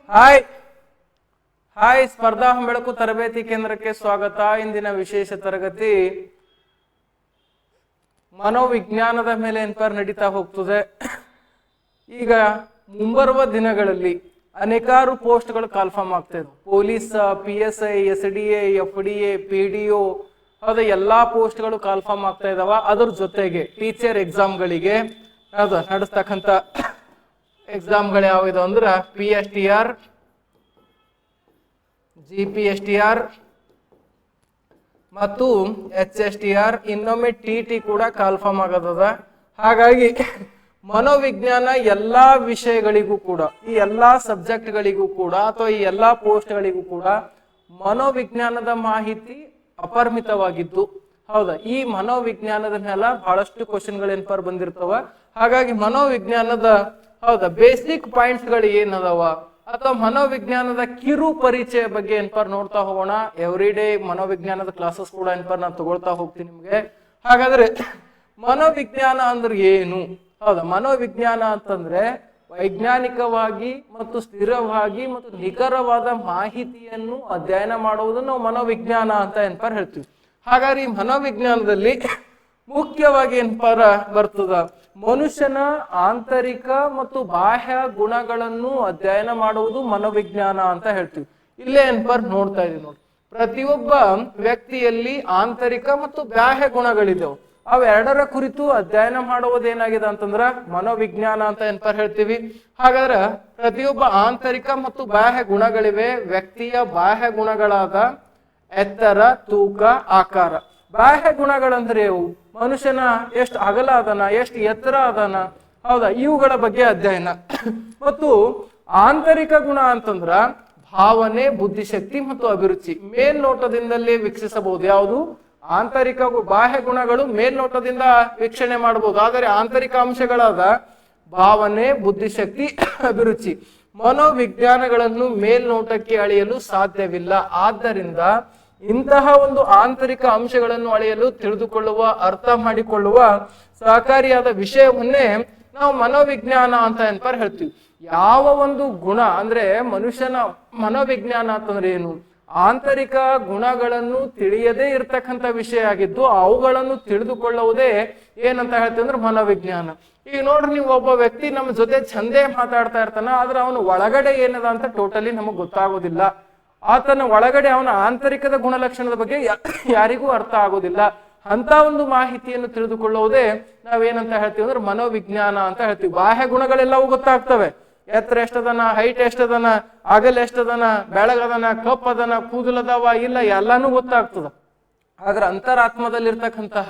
Hi hi ಸ್ಪರ್ಧಾ ಬೆಳಕು ತರಬೇತಿ ಕೇಂದ್ರಕ್ಕೆ ಸ್ವಾಗತ. ಇಂದಿನ ವಿಶೇಷ ತರಗತಿ ಮನೋವಿಜ್ಞಾನದ ಮೇಲೆ ನಡೀತಾ ಹೋಗ್ತದೆ. ಈಗ ಮುಂಬರುವ ದಿನಗಳಲ್ಲಿ ಅನೇಕಾರು ಪೋಸ್ಟ್ಗಳು ಕಾಲ್ಫಾರ್ಮ್ ಆಗ್ತಾ ಇದೆ. Police, PSI, SDA, FDA, PDO ಹೌದ ಎಲ್ಲಾ ಪೋಸ್ಟ್ಗಳು ಕಾಲ್ಫಾರ್ಮ್ ಆಗ್ತಾ ಇದಾವ. ಅದ್ರ ಜೊತೆಗೆ ಟೀಚರ್ ಎಕ್ಸಾಮ್ಗಳಿಗೆ ನಡೆಸ್ತಕ್ಕಂಥ ಎಕ್ಸಾಮ್ಗಳು ಯಾವ್ದು ಅಂದ್ರೆ PSTR, GPSTR ಮತ್ತು HSTR, ಇನ್ನೊಮ್ಮೆ TT ಕೂಡ ಕಾಲ್ಫಾರ್ಮ್ ಆಗದ. ಹಾಗಾಗಿ ಮನೋವಿಜ್ಞಾನ ಎಲ್ಲಾ ವಿಷಯಗಳಿಗೂ ಕೂಡ, ಈ ಎಲ್ಲಾ ಸಬ್ಜೆಕ್ಟ್ಗಳಿಗೂ ಕೂಡ ಅಥವಾ ಈ ಎಲ್ಲಾ ಪೋಸ್ಟ್ಗಳಿಗೂ ಕೂಡ ಮನೋವಿಜ್ಞಾನದ ಮಾಹಿತಿ ಅಪರಿಮಿತವಾಗಿದ್ದು, ಹೌದಾ, ಈ ಮನೋವಿಜ್ಞಾನದ ಮೇಲೆ ಬಹಳಷ್ಟು ಕ್ವಶನ್ಗಳು ಬಂದಿರ್ತವ. ಹಾಗಾಗಿ ಮನೋವಿಜ್ಞಾನದ ಬೇಸಿಕ್ ಪಾಯಿಂಟ್ಸ್ ಗಳು ಏನದವ ಅಥವಾ ಮನೋವಿಜ್ಞಾನದ ಕಿರು ಪರಿಚಯ ಬಗ್ಗೆ ನೋಡ್ತಾ ಹೋಗೋಣ. ಎವ್ರಿ ಡೇ ಮನೋವಿಜ್ಞಾನದ ಕ್ಲಾಸಸ್ ಕೂಡ ನಾನು ತಗೊಳ್ತಾ ಹೋಗ್ತೀನಿ ನಿಮ್ಗೆ. ಹಾಗಾದ್ರೆ ಮನೋವಿಜ್ಞಾನ ಅಂದ್ರೆ ಏನು? ಹೌದಾ, ಮನೋವಿಜ್ಞಾನ ಅಂತಂದ್ರೆ ವೈಜ್ಞಾನಿಕವಾಗಿ ಮತ್ತು ಸ್ಥಿರವಾಗಿ ಮತ್ತು ನಿಖರವಾದ ಮಾಹಿತಿಯನ್ನು ಅಧ್ಯಯನ ಮಾಡುವುದು ನಾವು ಮನೋವಿಜ್ಞಾನ ಅಂತ ಹೇಳ್ತೀವಿ. ಹಾಗಾದ್ರೆ ಈ ಮನೋವಿಜ್ಞಾನದಲ್ಲಿ ಮುಖ್ಯವಾಗಿ ಬರ್ತದ ಮನುಷ್ಯನ ಆಂತರಿಕ ಮತ್ತು ಬಾಹ್ಯ ಗುಣಗಳನ್ನು ಅಧ್ಯಯನ ಮಾಡುವುದು ಮನೋವಿಜ್ಞಾನ ಅಂತ ಹೇಳ್ತೀವಿ. ಇಲ್ಲೇ ನೋಡ್ತಾ ಇದೀವಿ ನೋಡಿ, ಪ್ರತಿಯೊಬ್ಬ ವ್ಯಕ್ತಿಯಲ್ಲಿ ಆಂತರಿಕ ಮತ್ತು ಬಾಹ್ಯ ಗುಣಗಳಿದ್ದವು. ಅವೆರಡರ ಕುರಿತು ಅಧ್ಯಯನ ಮಾಡುವುದೇನಾಗಿದೆ ಅಂತಂದ್ರ ಮನೋವಿಜ್ಞಾನ ಅಂತ ಹೇಳ್ತೀವಿ. ಹಾಗಾದ್ರೆ ಪ್ರತಿಯೊಬ್ಬ ಆಂತರಿಕ ಮತ್ತು ಬಾಹ್ಯ ಗುಣಗಳಿವೆ. ವ್ಯಕ್ತಿಯ ಬಾಹ್ಯ ಗುಣಗಳಾದ ಎತ್ತರ, ತೂಕ, ಆಕಾರ. ಬಾಹ್ಯ ಗುಣಗಳಂದ್ರೆ ಇವು ಮನುಷ್ಯನ ಎಷ್ಟು ಅಗಲ ಅದನ, ಎಷ್ಟು ಎತ್ತರ ಅದನ, ಹೌದಾ, ಇವುಗಳ ಬಗ್ಗೆ ಅಧ್ಯಯನ. ಮತ್ತು ಆಂತರಿಕ ಗುಣ ಅಂತಂದ್ರ ಭಾವನೆ, ಬುದ್ಧಿಶಕ್ತಿ ಮತ್ತು ಅಭಿರುಚಿ. ಮೇಲ್ನೋಟದಿಂದಲೇ ವೀಕ್ಷಿಸಬಹುದು. ಯಾವುದು? ಆಂತರಿಕ. ಬಾಹ್ಯ ಗುಣಗಳು ಮೇಲ್ನೋಟದಿಂದ ವೀಕ್ಷಣೆ ಮಾಡಬಹುದು, ಆದರೆ ಆಂತರಿಕ ಅಂಶಗಳಾದ ಭಾವನೆ, ಬುದ್ಧಿಶಕ್ತಿ, ಅಭಿರುಚಿ ಮನೋವಿಜ್ಞಾನಗಳನ್ನು ಮೇಲ್ನೋಟಕ್ಕೆ ಅಳೆಯಲು ಸಾಧ್ಯವಿಲ್ಲ. ಆದ್ದರಿಂದ ಇಂತಹ ಒಂದು ಆಂತರಿಕ ಅಂಶಗಳನ್ನು ಅಳೆಯಲು, ತಿಳಿದುಕೊಳ್ಳುವ, ಅರ್ಥ ಮಾಡಿಕೊಳ್ಳುವ ಸಹಕಾರಿಯಾದ ವಿಷಯವನ್ನೇ ನಾವು ಮನೋವಿಜ್ಞಾನ ಅಂತ ಹೇಳ್ತೀವಿ. ಯಾವ ಒಂದು ಗುಣ ಅಂದ್ರೆ ಮನುಷ್ಯನ ಮನೋವಿಜ್ಞಾನ ಅಂತಂದ್ರೆ ಏನು? ಆಂತರಿಕ ಗುಣಗಳನ್ನು ತಿಳಿಯದೇ ಇರ್ತಕ್ಕಂಥ ವಿಷಯ ಆಗಿದ್ದು ಅವುಗಳನ್ನು ತಿಳಿದುಕೊಳ್ಳುವುದೇ ಏನಂತ ಹೇಳ್ತೀವಿ ಅಂದ್ರೆ ಮನೋವಿಜ್ಞಾನ. ಈಗ ನೋಡ್ರಿ, ನೀವು ಒಬ್ಬ ವ್ಯಕ್ತಿ ನಮ್ಮ ಜೊತೆ ಚಂದೇ ಮಾತಾಡ್ತಾ ಇರ್ತಾನ, ಆದ್ರೆ ಅವನು ಒಳಗಡೆ ಏನದ ಅಂತ ಟೋಟಲಿ ನಮಗ್ ಗೊತ್ತಾಗೋದಿಲ್ಲ. ಆತನ ಒಳಗಡೆ ಅವನ ಆಂತರಿಕದ ಗುಣಲಕ್ಷಣದ ಬಗ್ಗೆ ಯಾರಿಗೂ ಅರ್ಥ ಆಗೋದಿಲ್ಲ. ಅಂತ ಒಂದು ಮಾಹಿತಿಯನ್ನು ತಿಳಿದುಕೊಳ್ಳುವುದೇ ನಾವೇನಂತ ಹೇಳ್ತೀವಿ ಅಂದ್ರೆ ಮನೋವಿಜ್ಞಾನ ಅಂತ ಹೇಳ್ತೀವಿ. ಬಾಹ್ಯ ಗುಣಗಳೆಲ್ಲವೂ ಗೊತ್ತಾಗ್ತವೆ. ಎತ್ತರ ಎಷ್ಟದನ, ಹೈಟ್ ಎಷ್ಟದನ, ಅಗಲ ಎಷ್ಟದನ, ಬೆಳಗದನ, ಕಪ್ಪದನ, ಕೂದಲದವ ಇಲ್ಲ, ಎಲ್ಲಾನು ಗೊತ್ತಾಗ್ತದ. ಆದ್ರೆ ಅಂತರಾತ್ಮದಲ್ಲಿರ್ತಕ್ಕಂತಹ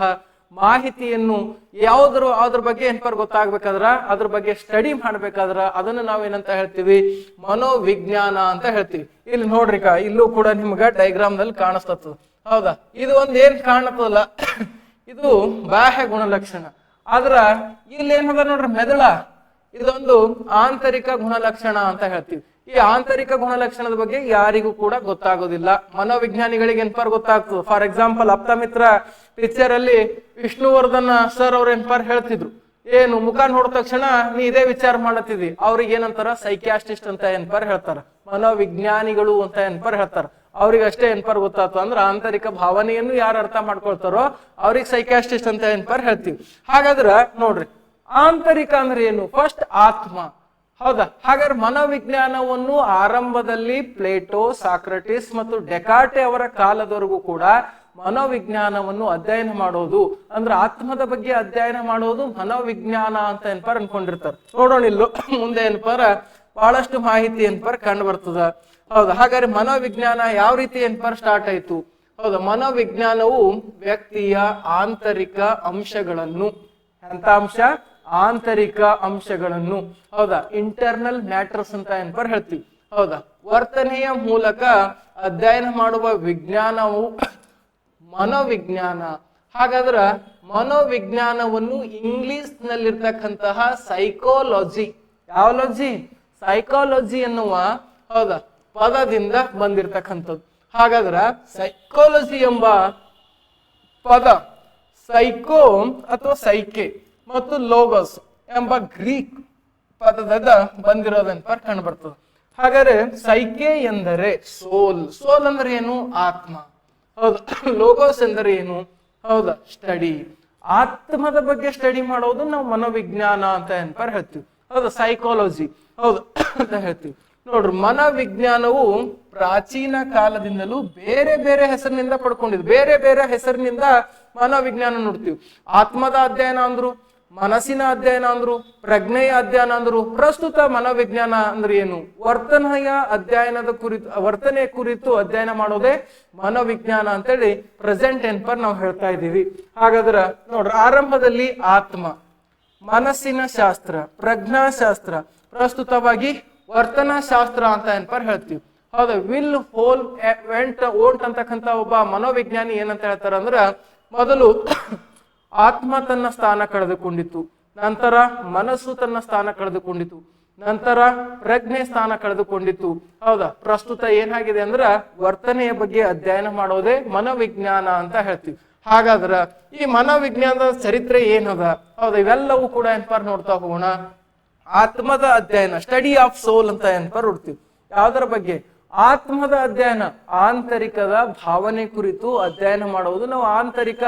ಮಾಹಿತಿಯನ್ನು ಅದ್ರ ಬಗ್ಗೆ ಗೊತ್ತಾಗ್ಬೇಕಾದ್ರ, ಅದ್ರ ಬಗ್ಗೆ ಸ್ಟಡಿ ಮಾಡ್ಬೇಕಾದ್ರ ಅದನ್ನು ನಾವೇನಂತ ಹೇಳ್ತೀವಿ? ಮನೋವಿಜ್ಞಾನ ಅಂತ ಹೇಳ್ತೀವಿ. ಇಲ್ಲಿ ನೋಡ್ರಿ, ಇಲ್ಲೂ ಕೂಡ ನಿಮ್ಗ ಡೈಗ್ರಾಮ್ ನಲ್ಲಿ ಕಾಣಿಸ್ತದ. ಹೌದಾ, ಇದು ಒಂದ್ ಏನ್ ಕಾಣತ್ತಲ್ಲ, ಇದು ಬಾಹ್ಯ ಗುಣಲಕ್ಷಣ. ಆದ್ರ ಇಲ್ಲಿ ಏನದ ನೋಡ್ರಿ, ಮೆದುಳ, ಇದೊಂದು ಆಂತರಿಕ ಗುಣಲಕ್ಷಣ ಅಂತ ಹೇಳ್ತೀವಿ. ಈ ಆಂತರಿಕ ಗುಣಲಕ್ಷಣದ ಬಗ್ಗೆ ಯಾರಿಗೂ ಕೂಡ ಗೊತ್ತಾಗೋದಿಲ್ಲ. ಮನೋವಿಜ್ಞಾನಿಗಳಿಗೆ ಗೊತ್ತಾಗ್ತದೆ. ಫಾರ್ ಎಕ್ಸಾಂಪಲ್, ಆಪ್ತಮಿತ್ರ ಪಿಕ್ಚರ್ ಅಲ್ಲಿ ವಿಷ್ಣುವರ್ಧನ್ ಸರ್ ಅವ್ರ ಹೇಳ್ತಿದ್ರು, ಏನು ಮುಖ ನೋಡಿದ ತಕ್ಷಣ ನೀ ಇದೇ ವಿಚಾರ ಮಾಡತ್ತಿದಿ. ಅವ್ರಿಗೆ ಏನಂತಾರ? ಸೈಕ್ಯಾಸ್ಟಿಸ್ಟ್ ಅಂತ ಹೇಳ್ತಾರ. ಮನೋವಿಜ್ಞಾನಿಗಳು ಅಂತ ಹೇಳ್ತಾರ. ಅವ್ರಿಗೆ ಅಷ್ಟೇ ಗೊತ್ತಾಗ್ತದೆ ಅಂದ್ರೆ ಆಂತರಿಕ ಭಾವನೆಯನ್ನು ಯಾರು ಅರ್ಥ ಮಾಡ್ಕೊಳ್ತಾರೋ ಅವ್ರಿಗೆ ಸೈಕ್ಯಾಸ್ಟಿಸ್ಟ್ ಅಂತ ಹೇಳ್ತೀವಿ. ಹಾಗಾದ್ರ ನೋಡ್ರಿ, ಆಂತರಿಕ ಅಂದ್ರೆ ಏನು? ಫಸ್ಟ್ ಆತ್ಮ. ಹೌದಾ, ಹಾಗಾದ್ರೆ ಮನೋವಿಜ್ಞಾನವನ್ನು ಆರಂಭದಲ್ಲಿ ಪ್ಲೇಟೋ, ಸಾಕ್ರಟಿಸ್ ಮತ್ತು ಡೆಕಾರ್ಟೆ ಅವರ ಕಾಲದವರೆಗೂ ಕೂಡ ಮನೋವಿಜ್ಞಾನವನ್ನು ಅಧ್ಯಯನ ಮಾಡೋದು ಅಂದ್ರೆ ಆತ್ಮದ ಬಗ್ಗೆ ಅಧ್ಯಯನ ಮಾಡೋದು ಮನೋವಿಜ್ಞಾನ ಅಂತ ಅನ್ಕೊಂಡಿರ್ತಾರೆ. ನೋಡೋಣ ಇಲ್ಲೂ ಮುಂದೆ ಬಹಳಷ್ಟು ಮಾಹಿತಿ ಕಂಡು ಬರ್ತದ. ಹೌದಾ, ಹಾಗಾದ್ರೆ ಮನೋವಿಜ್ಞಾನ ಯಾವ ರೀತಿ ಸ್ಟಾರ್ಟ್ ಆಯ್ತು? ಹೌದಾ, ಮನೋವಿಜ್ಞಾನವು ವ್ಯಕ್ತಿಯ ಆಂತರಿಕ ಅಂಶಗಳನ್ನು, ಎಂತ ಅಂಶ? ಆಂತರಿಕ ಅಂಶಗಳನ್ನು, ಹೌದಾ, ಇಂಟರ್ನಲ್ ಮ್ಯಾಟರ್ಸ್ ಅಂತ ಹೇಳ್ತೀವಿ. ಹೌದಾ, ವರ್ತನೆಯ ಮೂಲಕ ಅಧ್ಯಯನ ಮಾಡುವ ವಿಜ್ಞಾನವು ಮನೋವಿಜ್ಞಾನ. ಹಾಗಾದ್ರ ಮನೋವಿಜ್ಞಾನವನ್ನು ಇಂಗ್ಲಿಷ್ ನಲ್ಲಿರ್ತಕ್ಕಂತಹ ಸೈಕಾಲಜಿ, ಯಾವಲಜಿ? ಸೈಕಾಲಜಿ ಎನ್ನುವ, ಹೌದಾ, ಪದದಿಂದ ಬಂದಿರತಕ್ಕಂಥದ್ದು. ಹಾಗಾದ್ರ ಸೈಕಾಲಜಿ ಎಂಬ ಪದ ಸೈಕೋ ಅಥವಾ ಸೈಕೆ ಮತ್ತು ಲೋಗಸ್ ಎಂಬ ಗ್ರೀಕ್ ಪದದಿಂದ ಬಂದಿರೋದಂತ ಕಂಡು ಬರ್ತದೆ. ಹಾಗಾದ್ರೆ ಸೈಕೆ ಎಂದರೆ ಸೋಲ್. ಸೋಲ್ ಅಂದ್ರೆ ಏನು? ಆತ್ಮ. ಹೌದಾ. ಲೋಗೋಸ್ ಎಂದರೆ ಏನು? ಹೌದಾ, ಸ್ಟಡಿ. ಆತ್ಮದ ಬಗ್ಗೆ ಸ್ಟಡಿ ಮಾಡೋದು ನಾವು ಮನೋವಿಜ್ಞಾನ ಅಂತ ಏನ್ಪಾರ ಹೇಳ್ತೀವಿ. ಹೌದಾ, ಸೈಕಾಲಜಿ. ಹೌದು ಅಂತ ಹೇಳ್ತೀವಿ. ನೋಡ್ರಿ, ಮನೋವಿಜ್ಞಾನವು ಪ್ರಾಚೀನ ಕಾಲದಿಂದಲೂ ಬೇರೆ ಬೇರೆ ಹೆಸರಿನಿಂದ ಪಡ್ಕೊಂಡಿದ್ವಿ. ಬೇರೆ ಬೇರೆ ಹೆಸರಿನಿಂದ ಮನೋವಿಜ್ಞಾನ ನೋಡ್ತೀವಿ. ಆತ್ಮದ ಅಧ್ಯಯನ ಅಂದ್ರು, ಮನಸ್ಸಿನ ಅಧ್ಯಯನ ಅಂದ್ರು, ಪ್ರಜ್ಞೆಯ ಅಧ್ಯಯನ ಅಂದ್ರು. ಪ್ರಸ್ತುತ ಮನೋವಿಜ್ಞಾನ ಅಂದ್ರೆ ಏನು? ವರ್ತನೆಯ ಅಧ್ಯಯನದ ಕುರಿತು, ವರ್ತನೆಯ ಕುರಿತು ಅಧ್ಯಯನ ಮಾಡೋದೇ ಮನೋವಿಜ್ಞಾನ ಅಂತೇಳಿ ಪ್ರೆಸೆಂಟ್ ಏನ್ಪರ್ ನಾವು ಹೇಳ್ತಾ ಇದ್ದೀವಿ. ಹಾಗಾದ್ರೆ ನೋಡ್ರಿ, ಆರಂಭದಲ್ಲಿ ಆತ್ಮ, ಮನಸ್ಸಿನ ಶಾಸ್ತ್ರ, ಪ್ರಜ್ಞಾಶಾಸ್ತ್ರ, ಪ್ರಸ್ತುತವಾಗಿ ವರ್ತನಾ ಶಾಸ್ತ್ರ ಅಂತ ಏನ್ಪರ್ ಹೇಳ್ತೀವಿ. ಹೌದಾ. ವಿಲ್ ಹೋಲ್ ಓಂಟ್ ಅಂತಕ್ಕಂಥ ಒಬ್ಬ ಮನೋವಿಜ್ಞಾನಿ ಏನಂತ ಹೇಳ್ತಾರ ಅಂದ್ರ, ಮೊದಲು ಆತ್ಮ ತನ್ನ ಸ್ಥಾನ ಕಳೆದುಕೊಂಡಿತು, ನಂತರ ಮನಸ್ಸು ತನ್ನ ಸ್ಥಾನ ಕಳೆದುಕೊಂಡಿತು, ನಂತರ ಪ್ರಜ್ಞೆ ಸ್ಥಾನ ಕಳೆದುಕೊಂಡಿತು. ಹೌದಾ. ಪ್ರಸ್ತುತ ಏನಾಗಿದೆ ಅಂದ್ರ ವರ್ತನೆಯ ಬಗ್ಗೆ ಅಧ್ಯಯನ ಮಾಡೋದೇ ಮನೋವಿಜ್ಞಾನ ಅಂತ ಹೇಳ್ತೀವಿ. ಹಾಗಾದ್ರ ಈ ಮನೋವಿಜ್ಞಾನದ ಚರಿತ್ರೆ ಏನದ? ಹೌದಾ, ಇವೆಲ್ಲವೂ ಕೂಡ ಏನ್ಪಾರ್ ನೋಡ್ತಾ ಹೋಗೋಣ. ಆತ್ಮದ ಅಧ್ಯಯನ, ಸ್ಟಡಿ ಆಫ್ ಸೋಲ್ ಅಂತ ಏನ್ಪಾರ್ ನೋಡ್ತೀವಿ. ಯಾವ್ದರ ಬಗ್ಗೆ? ಆತ್ಮದ ಅಧ್ಯಯನ, ಆಂತರಿಕದ ಭಾವನೆ ಕುರಿತು ಅಧ್ಯಯನ ಮಾಡುವುದು ನಾವು ಆಂತರಿಕ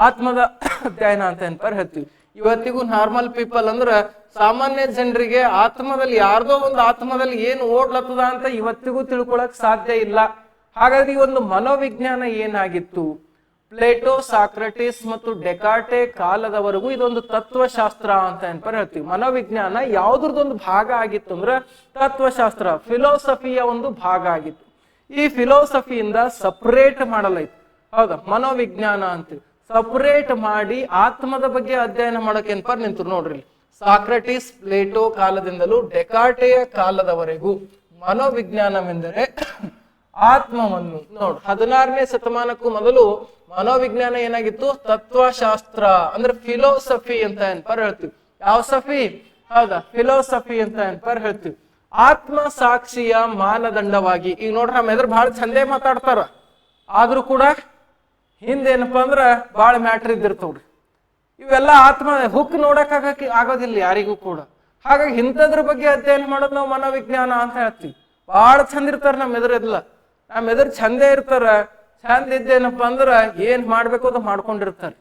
ಆತ್ಮದ ಅಧ್ಯಯನ ಅಂತ ಏನ್ಪಾರ್ ಹೇಳ್ತೀವಿ. ಇವತ್ತಿಗೂ ನಾರ್ಮಲ್ ಪೀಪಲ್ ಅಂದ್ರ ಸಾಮಾನ್ಯ ಜನರಿಗೆ ಆತ್ಮದಲ್ಲಿ, ಯಾರ್ದೋ ಒಂದು ಆತ್ಮದಲ್ಲಿ ಏನು ಓಡ್ಲತ್ತದ ಅಂತ ಇವತ್ತಿಗೂ ತಿಳ್ಕೊಳಕ್ ಸಾಧ್ಯ ಇಲ್ಲ. ಹಾಗಾದ್ರೆ ಈ ಒಂದು ಮನೋವಿಜ್ಞಾನ ಏನಾಗಿತ್ತು? ಪ್ಲೇಟೋ, ಸಾಕ್ರಟಿಸ್ ಮತ್ತು ಡೆಕಾರ್ಟೆ ಕಾಲದವರೆಗೂ ಇದೊಂದು ತತ್ವಶಾಸ್ತ್ರ ಅಂತ ಏನ್ಪಾರ್ ಹೇಳ್ತೀವಿ. ಮನೋವಿಜ್ಞಾನ ಯಾವ್ದ್ರದೊಂದು ಭಾಗ ಆಗಿತ್ತು ಅಂದ್ರೆ ತತ್ವಶಾಸ್ತ್ರ, ಫಿಲೋಸಫಿಯ ಒಂದು ಭಾಗ ಆಗಿತ್ತು. ಈ ಫಿಲೋಸಫಿಯಿಂದ ಸಪರೇಟ್ ಮಾಡಲಾಯ್ತು. ಹೌದಾ, ಮನೋವಿಜ್ಞಾನ ಅಂತ ಸಪರೇಟ್ ಮಾಡಿ ಆತ್ಮದ ಬಗ್ಗೆ ಅಧ್ಯಯನ ಮಾಡಕ್ಕೆ ಏನ್ಪಾರ್ ನಿಂತರು. ನೋಡ್ರಿ, ಸಾಕ್ರಟಿಸ್, ಪ್ಲೇಟೋ ಕಾಲದಿಂದಲೂ ಡೆಕಾರ್ಟೆಯ ಕಾಲದವರೆಗೂ ಮನೋವಿಜ್ಞಾನವೆಂದರೆ ಆತ್ಮವನ್ನು. ನೋಡು, 16ನೇ ಶತಮಾನಕ್ಕೂ ಮೊದಲು ಮನೋವಿಜ್ಞಾನ ಏನಾಗಿತ್ತು? ತತ್ವಶಾಸ್ತ್ರ ಅಂದ್ರೆ ಫಿಲೋಸಫಿ ಅಂತ ಏನ್ಪಾರ್ ಹೇಳ್ತೀವಿ. ಯಾವ ಸಫಿ? ಹೌದಾ, ಫಿಲೋಸಫಿ ಅಂತ ಏನ್ಪಾರ್ ಹೇಳ್ತೀವಿ. ಆತ್ಮ ಸಾಕ್ಷಿಯ ಮಾನದಂಡವಾಗಿ. ಈಗ ನೋಡ್ರಿ, ನಮ್ಮ ಎದುರು ಬಹಳ ಚಂದೇ ಮಾತಾಡ್ತಾರ, ಆದ್ರೂ ಕೂಡ ಹಿಂದೇನಪ್ಪಾ ಅಂದ್ರ ಬಾಳ ಮ್ಯಾಟ್ರ್ ಇದ್ದಿರ್ತವ್ರಿ. ಇವೆಲ್ಲ ಆತ್ಮ ಹುಕ್ ನೋಡಕ್ ಆಗೋದಿಲ್ಲ ಯಾರಿಗೂ ಕೂಡ. ಹಾಗಾಗಿ ಇಂಥದ್ರ ಬಗ್ಗೆ ಅಧ್ಯಯನ ಮಾಡೋದು ನಾವು ಮನೋವಿಜ್ಞಾನ ಅಂತ ಹೇಳ್ತೀವಿ. ಬಹಳ ಚಂದ ಇರ್ತಾರ ನಮ್ಮ ಎದುರೆಲ್ಲ, ನಮ್ಮ ಎದುರು ಚಂದೇ ಇರ್ತಾರ. ಚಂದ ಇದ್ದೇನಪ್ಪ ಅಂದ್ರ ಏನ್ ಮಾಡ್ಬೇಕು ಅದು ಮಾಡ್ಕೊಂಡಿರ್ತಾರೆ.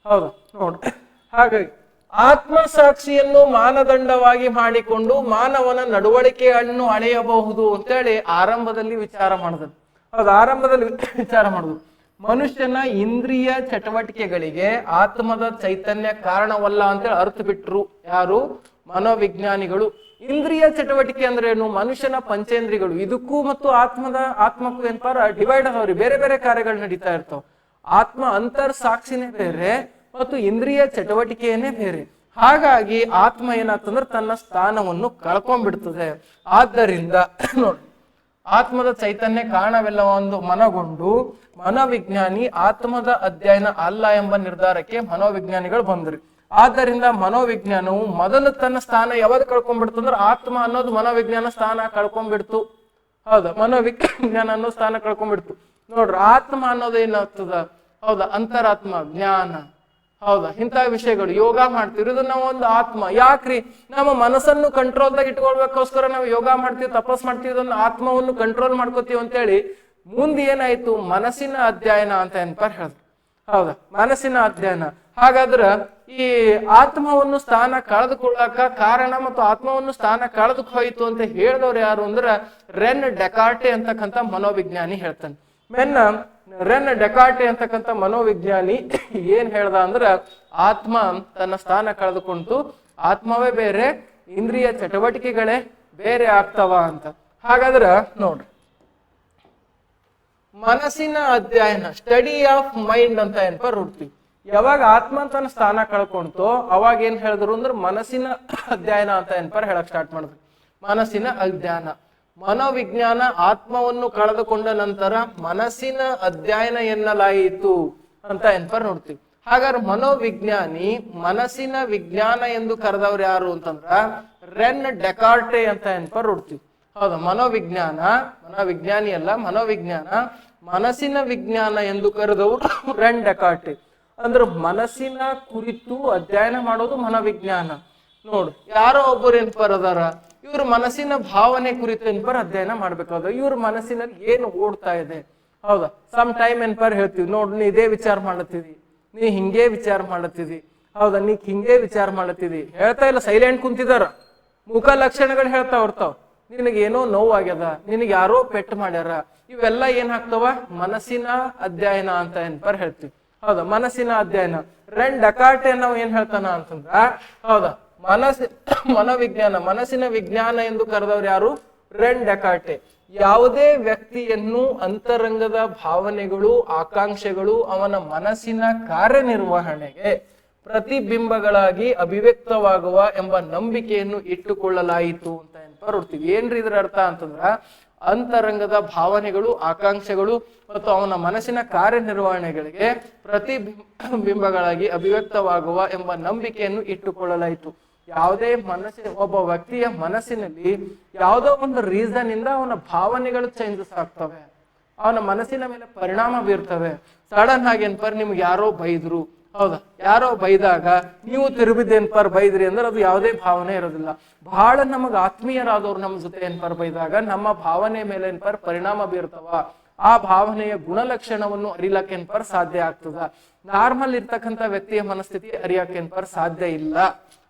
ಹೌದಾ. ನೋಡ್ರಿ, ಹಾಗಾಗಿ ಆತ್ಮ ಸಾಕ್ಷಿಯನ್ನು ಮಾನದಂಡವಾಗಿ ಮಾಡಿಕೊಂಡು ಮಾನವನ ನಡವಳಿಕೆಯನ್ನು ಅಳೆಯಬಹುದು ಅಂತೇಳಿ ಆರಂಭದಲ್ಲಿ ವಿಚಾರ ಮಾಡಿದ್ರು. ಹೌದು, ಆರಂಭದಲ್ಲಿ ವಿಚಾರ ಮಾಡುದು. ಮನುಷ್ಯನ ಇಂದ್ರಿಯ ಚಟುವಟಿಕೆಗಳಿಗೆ ಆತ್ಮದ ಚೈತನ್ಯ ಕಾರಣವಲ್ಲ ಅಂತೇಳಿ ಅರ್ಥ ಬಿಟ್ರು. ಯಾರು? ಮನೋವಿಜ್ಞಾನಿಗಳು. ಇಂದ್ರಿಯ ಚಟುವಟಿಕೆ ಅಂದ್ರೆ ಏನು? ಮನುಷ್ಯನ ಪಂಚೇಂದ್ರಿಗಳು, ಇದಕ್ಕೂ ಮತ್ತು ಆತ್ಮಕ್ಕೂ ಏನ್ಪಾರ ಡಿವೈಡ್ ಅದಾವ್ರಿ. ಬೇರೆ ಬೇರೆ ಕಾರ್ಯಗಳು ನಡೀತಾ ಇರ್ತಾವ. ಆತ್ಮ ಅಂತರ್ ಸಾಕ್ಷಿನೇ ಬೇರೆ ಮತ್ತು ಇಂದ್ರಿಯ ಚಟುವಟಿಕೆಯೇ ಬೇರೆ. ಹಾಗಾಗಿ ಆತ್ಮ ಏನಾಗ್ತಂದ್ರೆ ತನ್ನ ಸ್ಥಾನವನ್ನು ಕಳ್ಕೊಂಡ್ಬಿಡ್ತದೆ. ಆದ್ದರಿಂದ ನೋಡಿ, ಆತ್ಮದ ಚೈತನ್ಯ ಕಾರಣವೆಲ್ಲ ಒಂದು ಮನಗೊಂಡು ಮನೋವಿಜ್ಞಾನಿ ಆತ್ಮದ ಅಧ್ಯಯನ ಅಲ್ಲ ಎಂಬ ನಿರ್ಧಾರಕ್ಕೆ ಮನೋವಿಜ್ಞಾನಿಗಳು ಬಂದ್ರಿ. ಆದ್ದರಿಂದ ಮನೋವಿಜ್ಞಾನವು ಮೊದಲು ತನ್ನ ಸ್ಥಾನ ಯಾವಾಗ ಕಳ್ಕೊಂಡ್ಬಿಡ್ತಂದ್ರೆ ಆತ್ಮ ಅನ್ನೋದು ಮನೋವಿಜ್ಞಾನ ಸ್ಥಾನ ಕಳ್ಕೊಂಡ್ಬಿಡ್ತು. ಹೌದಾ, ಮನೋವಿಜ್ಞಾನ ಅನ್ನೋ ಸ್ಥಾನ ಕಳ್ಕೊಂಡ್ಬಿಡ್ತು. ನೋಡ್ರಿ, ಆತ್ಮ ಅನ್ನೋದು ಏನಾಗ್ತದ? ಹೌದಾ, ಅಂತರಾತ್ಮ, ಜ್ಞಾನ. ಹೌದಾ, ಇಂಥ ವಿಷಯಗಳು ಯೋಗ ಮಾಡ್ತೀವಿ. ಇದು ನಾವು ಒಂದು ಆತ್ಮ. ಯಾಕ್ರಿ? ನಮ್ಮ ಮನಸ್ಸನ್ನು ಕಂಟ್ರೋಲ್ದಾಗ ಇಟ್ಕೊಳ್ಬೇಕೋಸ್ಕರ ನಾವು ಯೋಗ ಮಾಡ್ತೀವಿ, ತಪಸ್ ಮಾಡ್ತೀವಿ, ಇದೊಂದು ಆತ್ಮವನ್ನು ಕಂಟ್ರೋಲ್ ಮಾಡ್ಕೋತೀವಿ ಅಂತೇಳಿ ಮುಂದೆ ಏನಾಯ್ತು? ಮನಸ್ಸಿನ ಅಧ್ಯಯನ ಅಂತ ಏನ್ಪಾರ್ ಹೇಳಿದ್ರು. ಹೌದಾ, ಮನಸ್ಸಿನ ಅಧ್ಯಯನ. ಹಾಗಾದ್ರ ಈ ಆತ್ಮವನ್ನು ಸ್ಥಾನ ಕಳೆದುಕೊಳ್ಳಕ ಕಾರಣ ಮತ್ತು ಆತ್ಮವನ್ನು ಸ್ಥಾನ ಕಳೆದುಕ್ ಹೋಯ್ತು ಅಂತ ಹೇಳಿದವ್ರು ಯಾರು ಅಂದ್ರ ರೆನ್ ಡೆಕಾರ್ಟೆ ಅಂತಕ್ಕಂಥ ಮನೋವಿಜ್ಞಾನಿ ಹೇಳ್ತಾನೆ. ರೆನ್ ಡೆಕಾರ್ಟೆ ಅಂತಕ್ಕಂಥ ಮನೋವಿಜ್ಞಾನಿ ಏನ್ ಹೇಳ್ದ ಅಂದ್ರ ಆತ್ಮ ತನ್ನ ಸ್ಥಾನ ಕಳೆದುಕೊಂತು, ಆತ್ಮವೇ ಬೇರೆ, ಇಂದ್ರಿಯ ಚಟುವಟಿಕೆಗಳೇ ಬೇರೆ ಆಗ್ತಾವ ಅಂತ. ಹಾಗಾದ್ರ ನೋಡ್ರಿ, ಮನಸ್ಸಿನ ಅಧ್ಯಯನ, ಸ್ಟಡಿ ಆಫ್ ಮೈಂಡ್ ಅಂತ ಏನ್ಪಾರ್ ಹುಡ್ತೀವಿ. ಯಾವಾಗ ಆತ್ಮ ತನ್ನ ಸ್ಥಾನ ಕಳ್ಕೊಂತೋ ಅವಾಗ ಏನ್ ಹೇಳಿದ್ರು ಅಂದ್ರೆ ಮನಸ್ಸಿನ ಅಧ್ಯಯನ ಅಂತ ಏನ್ಪಾರ್ ಹೇಳಕ್ ಸ್ಟಾರ್ಟ್ ಮಾಡಿದ್ರು. ಮನಸ್ಸಿನ ಅಧ್ಯಯನ. ಮನೋವಿಜ್ಞಾನ ಆತ್ಮವನ್ನು ಕಳೆದುಕೊಂಡ ನಂತರ ಮನಸ್ಸಿನ ಅಧ್ಯಯನ ಎನ್ನಲಾಯಿತು ಅಂತ ಏನ್ಪಾರ್ ನೋಡ್ತೀವಿ. ಹಾಗಾದ್ರೆ ಮನೋವಿಜ್ಞಾನಿ ಮನಸ್ಸಿನ ವಿಜ್ಞಾನ ಎಂದು ಕರೆದವ್ರು ಯಾರು ಅಂತಂದ್ರ ರೆನ್ ಡೆಕಾರ್ಟೆ ಅಂತ ಏನ್ಪಾರ್ ನೋಡ್ತೀವಿ. ಹೌದಾ, ಮನೋವಿಜ್ಞಾನಿ ಅಲ್ಲ, ಮನೋವಿಜ್ಞಾನ ಮನಸ್ಸಿನ ವಿಜ್ಞಾನ ಎಂದು ಕರೆದವರು ರೆನ್ ಡೆಕಾರ್ಟೆ. ಅಂದ್ರೆ ಮನಸ್ಸಿನ ಕುರಿತು ಅಧ್ಯಯನ ಮಾಡೋದು ಮನೋವಿಜ್ಞಾನ. ನೋಡು, ಯಾರೋ ಒಬ್ಬರು ಏನ್ಪಾರ್ ಅದಾರ, ಇವ್ರ ಮನಸ್ಸಿನ ಭಾವನೆ ಕುರಿತು ಏನ್ಪರ್ ಅಧ್ಯಯನ ಮಾಡ್ಬೇಕಾದ. ಇವ್ರ ಮನಸ್ಸಿನಲ್ಲಿ ಏನು ಓಡ್ತಾ ಇದೆ, ಹೌದಾ. ಸಮ್ ಟೈಮ್ ಏನ್ಪರ್ ಹೇಳ್ತೀವಿ, ನೋಡ್ರಿ ನೀ ಇದೇ ವಿಚಾರ ಮಾಡತ್ತಿದಿ, ನೀ ಹಿಂಗೆ ವಿಚಾರ ಮಾಡತ್ತಿದಿ, ಹೌದಾ, ನೀ ಹಿಂಗೆ ವಿಚಾರ ಮಾಡತ್ತಿದಿ, ಹೇಳ್ತಾ ಇಲ್ಲ, ಸೈಲೆಂಟ್ ಕುಂತಿದಾರ, ಮುಖ ಲಕ್ಷಣಗಳು ಹೇಳ್ತಾ ಹೊರ್ತಾವ. ನಿನಗೇನೋ ನೋವಾಗ್ಯದ, ನಿನಗೆ ಯಾರೋ ಪೆಟ್ಟು ಮಾಡ್ಯಾರ, ಇವೆಲ್ಲ ಏನ್ ಹಾಕ್ತಾವ, ಮನಸ್ಸಿನ ಅಧ್ಯಯನ ಅಂತ ಏನ್ಪರ್ ಹೇಳ್ತೀವಿ, ಹೌದಾ. ಮನಸ್ಸಿನ ಅಧ್ಯಯನ. ರೆನ್ ಡೆಕಾರ್ಟೆ ನಾವು ಏನ್ ಹೇಳ್ತಾನ ಅಂತಂದ್ರ, ಹೌದಾ, ಮನೋವಿಜ್ಞಾನ, ಮನಸ್ಸಿನ ವಿಜ್ಞಾನ ಎಂದು ಕರೆದವ್ರು ಯಾರು, ರೆನ್ ಡೆಕಾರ್ಟೆ. ಯಾವುದೇ ವ್ಯಕ್ತಿಯನ್ನು ಅಂತರಂಗದ ಭಾವನೆಗಳು, ಆಕಾಂಕ್ಷೆಗಳು ಅವನ ಮನಸ್ಸಿನ ಕಾರ್ಯನಿರ್ವಹಣೆಗೆ ಪ್ರತಿಬಿಂಬಗಳಾಗಿ ಅಭಿವ್ಯಕ್ತವಾಗುವ ಎಂಬ ನಂಬಿಕೆಯನ್ನು ಇಟ್ಟುಕೊಳ್ಳಲಾಯಿತು ಅಂತ ಏನ್ಪರ್ತೀವಿ. ಏನ್ರಿ ಇದ್ರ ಅರ್ಥ ಅಂತಂದ್ರ, ಅಂತರಂಗದ ಭಾವನೆಗಳು, ಆಕಾಂಕ್ಷೆಗಳು ಮತ್ತು ಅವನ ಮನಸ್ಸಿನ ಕಾರ್ಯನಿರ್ವಹಣೆಗಳಿಗೆ ಪ್ರತಿಬಿಂಬಗಳಾಗಿ ಅಭಿವ್ಯಕ್ತವಾಗುವ ಎಂಬ ನಂಬಿಕೆಯನ್ನು ಇಟ್ಟುಕೊಳ್ಳಲಾಯಿತು. ಯಾವುದೇ ಒಬ್ಬ ವ್ಯಕ್ತಿಯ ಮನಸ್ಸಿನಲ್ಲಿ ಯಾವುದೋ ಒಂದು ರೀಸನ್ ಇಂದ ಅವನ ಭಾವನೆಗಳು ಚೇಂಜಸ್ ಆಗ್ತವೆ, ಅವನ ಮನಸ್ಸಿನ ಮೇಲೆ ಪರಿಣಾಮ ಬೀರ್ತವೆ. ಸಡನ್ ಆಗಿ ಏನ್ಪರ್ ನಿಮ್ಗೆ ಯಾರೋ ಬೈದ್ರು, ಹೌದಾ, ಯಾರೋ ಬೈದಾಗ ನೀವು ತಿರುಗಿದ್ದೇನ್ಪರ್ ಬೈದ್ರಿ ಅಂದ್ರೆ ಅದು ಯಾವುದೇ ಭಾವನೆ ಇರೋದಿಲ್ಲ. ಬಹಳ ನಮಗ್ ಆತ್ಮೀಯರಾದವ್ರು ನಮ್ಮ ಜೊತೆ ಏನ್ಪರ್ ಬೈದಾಗ ನಮ್ಮ ಭಾವನೆ ಮೇಲೆ ಏನ್ಪರ್ ಪರಿಣಾಮ ಬೀರ್ತವ. ಆ ಭಾವನೆಯ ಗುಣಲಕ್ಷಣವನ್ನು ಅರಿಲಕ್ಕೆ ಏನ್ಪರ್ ಸಾಧ್ಯ ಆಗ್ತದ. ನಾರ್ಮಲ್ ಇರ್ತಕ್ಕಂಥ ವ್ಯಕ್ತಿಯ ಮನಸ್ಥಿತಿ ಅರಿಯಕ್ಕೆ ಏನ್ಪರ್ ಸಾಧ್ಯ ಇಲ್ಲ,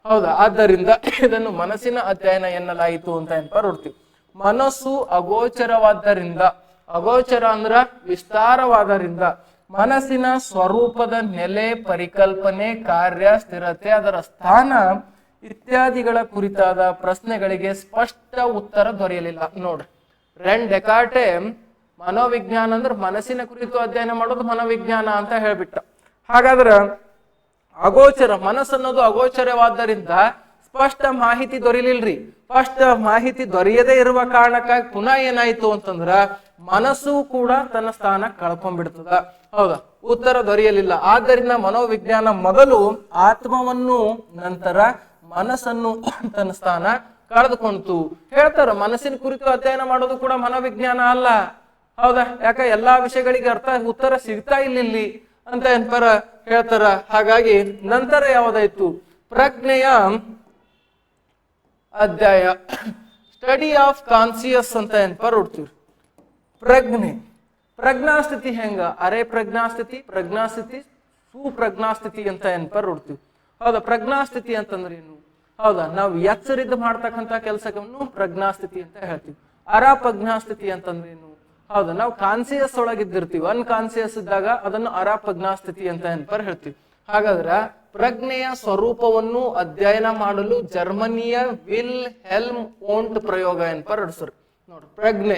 ಹೌದಾ. ಆದ್ದರಿಂದ ಇದನ್ನು ಮನಸ್ಸಿನ ಅಧ್ಯಯನ ಎನ್ನಲಾಯಿತು ಅಂತ ಏನ್ಪರ್ ಹೊಡ್ತೀವಿ. ಮನಸ್ಸು ಅಗೋಚರವಾದ್ದರಿಂದ, ಅಗೋಚರ ಅಂದ್ರ ವಿಸ್ತಾರವಾದರಿಂದ, ಮನಸ್ಸಿನ ಸ್ವರೂಪದ ನೆಲೆ, ಪರಿಕಲ್ಪನೆ, ಕಾರ್ಯ, ಸ್ಥಿರತೆ, ಅದರ ಸ್ಥಾನ ಇತ್ಯಾದಿಗಳ ಕುರಿತಾದ ಪ್ರಶ್ನೆಗಳಿಗೆ ಸ್ಪಷ್ಟ ಉತ್ತರ ದೊರೆಯಲಿಲ್ಲ. ನೋಡ್ರಿ, ರೆನ್ ಡೆಕಾರ್ಟೆ ಮನೋವಿಜ್ಞಾನ ಅಂದ್ರೆ ಮನಸ್ಸಿನ ಕುರಿತು ಅಧ್ಯಯನ ಮಾಡೋದು ಮನೋವಿಜ್ಞಾನ ಅಂತ ಹೇಳ್ಬಿಟ್ಟ. ಹಾಗಾದ್ರ ಅಗೋಚರ, ಮನಸ್ಸನ್ನೋದು ಅಗೋಚರವಾದ್ದರಿಂದ ಸ್ಪಷ್ಟ ಮಾಹಿತಿ ದೊರೆಯಲಿಲ್ರಿ. ಸ್ಪಷ್ಟ ಮಾಹಿತಿ ದೊರೆಯದೇ ಇರುವ ಕಾರಣಕ್ಕಾಗಿ ಪುನಃ ಏನಾಯ್ತು ಅಂತಂದ್ರ ಮನಸ್ಸು ಕೂಡ ತನ್ನ ಸ್ಥಾನ ಕಳ್ಕೊಂಡ್ಬಿಡ್ತದ, ಹೌದಾ, ಉತ್ತರ ದೊರೆಯಲಿಲ್ಲ. ಆದ್ದರಿಂದ ಮನೋವಿಜ್ಞಾನ ಮೊದಲು ಆತ್ಮವನ್ನು, ನಂತರ ಮನಸ್ಸನ್ನು ತನ್ನ ಸ್ಥಾನ ಕಳೆದುಕೊಂತು. ಹೇಳ್ತಾರ ಮನಸ್ಸಿನ ಕುರಿತು ಅಧ್ಯಯನ ಮಾಡೋದು ಕೂಡ ಮನೋವಿಜ್ಞಾನ ಅಲ್ಲ, ಹೌದಾ. ಯಾಕ ಎಲ್ಲಾ ವಿಷಯಗಳಿಗೆ ಉತ್ತರ ಸಿಗ್ತಾ ಇಲ್ಲಿ ಅಂತ ಏನ್ಪರ ಹೇಳ್ತಾರ. ಹಾಗಾಗಿ ನಂತರ ಯಾವ್ದಾಯ್ತು, ಪ್ರಜ್ಞೆಯ ಅಧ್ಯಾಯ, ಸ್ಟಡಿ ಆಫ್ ಕಾನ್ಸಿಯಸ್ ಅಂತ ಏನ್ಪರ್ ಹುಡ್ತೀವಿ. ಪ್ರಜ್ಞೆ, ಪ್ರಜ್ಞಾಸ್ಥಿತಿ ಹೆಂಗ, ಅರೆ ಪ್ರಜ್ಞಾಸ್ಥಿತಿ, ಪ್ರಜ್ಞಾಸ್ಥಿತಿ, ಸುಪ್ರಜ್ಞಾಸ್ಥಿತಿ ಅಂತ ಏನ್ಪರ್ ಹುಡ್ತೀವಿ, ಹೌದಾ. ಪ್ರಜ್ಞಾಸ್ಥಿತಿ ಅಂತಂದ್ರೆ ಏನು, ಹೌದಾ, ನಾವು ಎಚ್ಚರಿದ್ದು ಮಾಡ್ತಕ್ಕಂಥ ಕೆಲಸವನ್ನು ಪ್ರಜ್ಞಾಸ್ಥಿತಿ ಅಂತ ಹೇಳ್ತೀವಿ. ಅರಪ್ರಜ್ಞಾಸ್ಥಿತಿ ಅಂತಂದ್ರೆ ಏನು, ಹೌದಾ, ನಾವು ಕಾನ್ಸಿಯಸ್ ಒಳಗಿದ್ದಿರ್ತೀವಿ, ಅನ್ಕಾನ್ಸಿಯಸ್ ಇದ್ದಾಗ ಅದನ್ನು ಅರಪ್ರಜ್ಞಾಸ್ಥಿತಿ ಅಂತ ಏನ್ಪರ್ ಹೇಳ್ತೀವಿ. ಹಾಗಾದ್ರ ಪ್ರಜ್ಞೆಯ ಸ್ವರೂಪವನ್ನು ಅಧ್ಯಯನ ಮಾಡಲು ಜರ್ಮನಿಯ ವಿಲ್ ಹೆಲ್ಮ್ ಓಂಟ್ ಪ್ರಯೋಗ ಏನ್ಪರ್ ನಡೆಸ್ರು. ನೋಡ್ರಿ, ಪ್ರಜ್ಞೆ,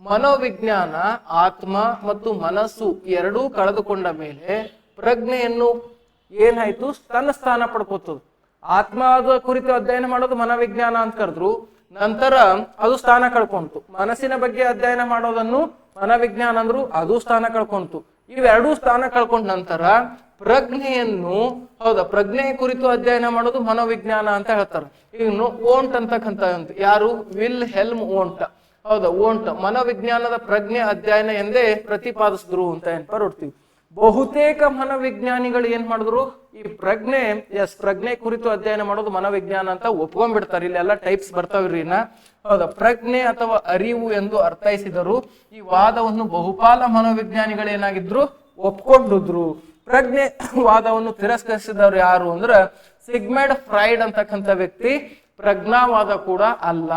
ಮನೋವಿಜ್ಞಾನ ಆತ್ಮ ಮತ್ತು ಮನಸ್ಸು ಎರಡೂ ಕಳೆದುಕೊಂಡ ಮೇಲೆ ಪ್ರಜ್ಞೆಯನ್ನು ಏನಾಯ್ತು, ತನ್ನ ಸ್ಥಾನ ಪಡ್ಕೋತದ. ಆತ್ಮದ ಕುರಿತು ಅಧ್ಯಯನ ಮಾಡೋದು ಮನೋವಿಜ್ಞಾನ ಅಂತ ಕರೆದ್ರು, ನಂತರ ಅದು ಸ್ಥಾನ ಕಳ್ಕೊಂತು. ಮನಸ್ಸಿನ ಬಗ್ಗೆ ಅಧ್ಯಯನ ಮಾಡೋದನ್ನು ಮನೋವಿಜ್ಞಾನ ಅಂದ್ರು, ಅದು ಸ್ಥಾನ ಕಳ್ಕೊಂತು. ಇವೆರಡೂ ಸ್ಥಾನ ಕಳ್ಕೊಂಡ ನಂತರ ಪ್ರಜ್ಞೆಯನ್ನು, ಹೌದಾ, ಪ್ರಜ್ಞೆಯ ಕುರಿತು ಅಧ್ಯಯನ ಮಾಡೋದು ಮನೋವಿಜ್ಞಾನ ಅಂತ ಹೇಳ್ತಾರೆ. ಈಗ ಓಂಟ್ ಅಂತಕ್ಕಂಥ ಯಾರು, ವಿಲ್ ಹೆಲ್ಮ್ ಓಂಟ್, ಹೌದಾ, ಓಂಟ್ ಮನೋವಿಜ್ಞಾನದ ಪ್ರಜ್ಞೆ ಅಧ್ಯಯನ ಎಂದೇ ಪ್ರತಿಪಾದಿಸಿದ್ರು ಅಂತ ಏನ್ಪರ್ ಹೊಡ್ತೀವಿ. ಬಹುತೇಕ ಮನೋವಿಜ್ಞಾನಿಗಳು ಏನ್ ಮಾಡಿದ್ರು, ಈ ಪ್ರಜ್ಞೆ ಕುರಿತು ಅಧ್ಯಯನ ಮಾಡೋದು ಮನೋವಿಜ್ಞಾನ ಅಂತ ಒಪ್ಕೊಂಡ್ಬಿಡ್ತಾರೆ. ಇಲ್ಲೆಲ್ಲ ಟೈಪ್ಸ್ ಬರ್ತಾವ್ರಿ, ಹೌದಾ. ಪ್ರಜ್ಞೆ ಅಥವಾ ಅರಿವು ಎಂದು ಅರ್ಥೈಸಿದರು. ಈ ವಾದವನ್ನು ಬಹುಪಾಲ ಮನೋವಿಜ್ಞಾನಿಗಳು ಏನಾಗಿದ್ರು, ಒಪ್ಕೊಂಡಿದ್ರು. ಪ್ರಜ್ಞೆ ವಾದವನ್ನು ತಿರಸ್ಕರಿಸಿದವರು ಯಾರು ಅಂದ್ರ ಸಿಗ್ಮಂಡ್ ಫ್ರಾಯ್ಡ್ ಅಂತಕ್ಕಂಥ ವ್ಯಕ್ತಿ ಪ್ರಜ್ಞಾವಾದ ಕೂಡ ಅಲ್ಲ.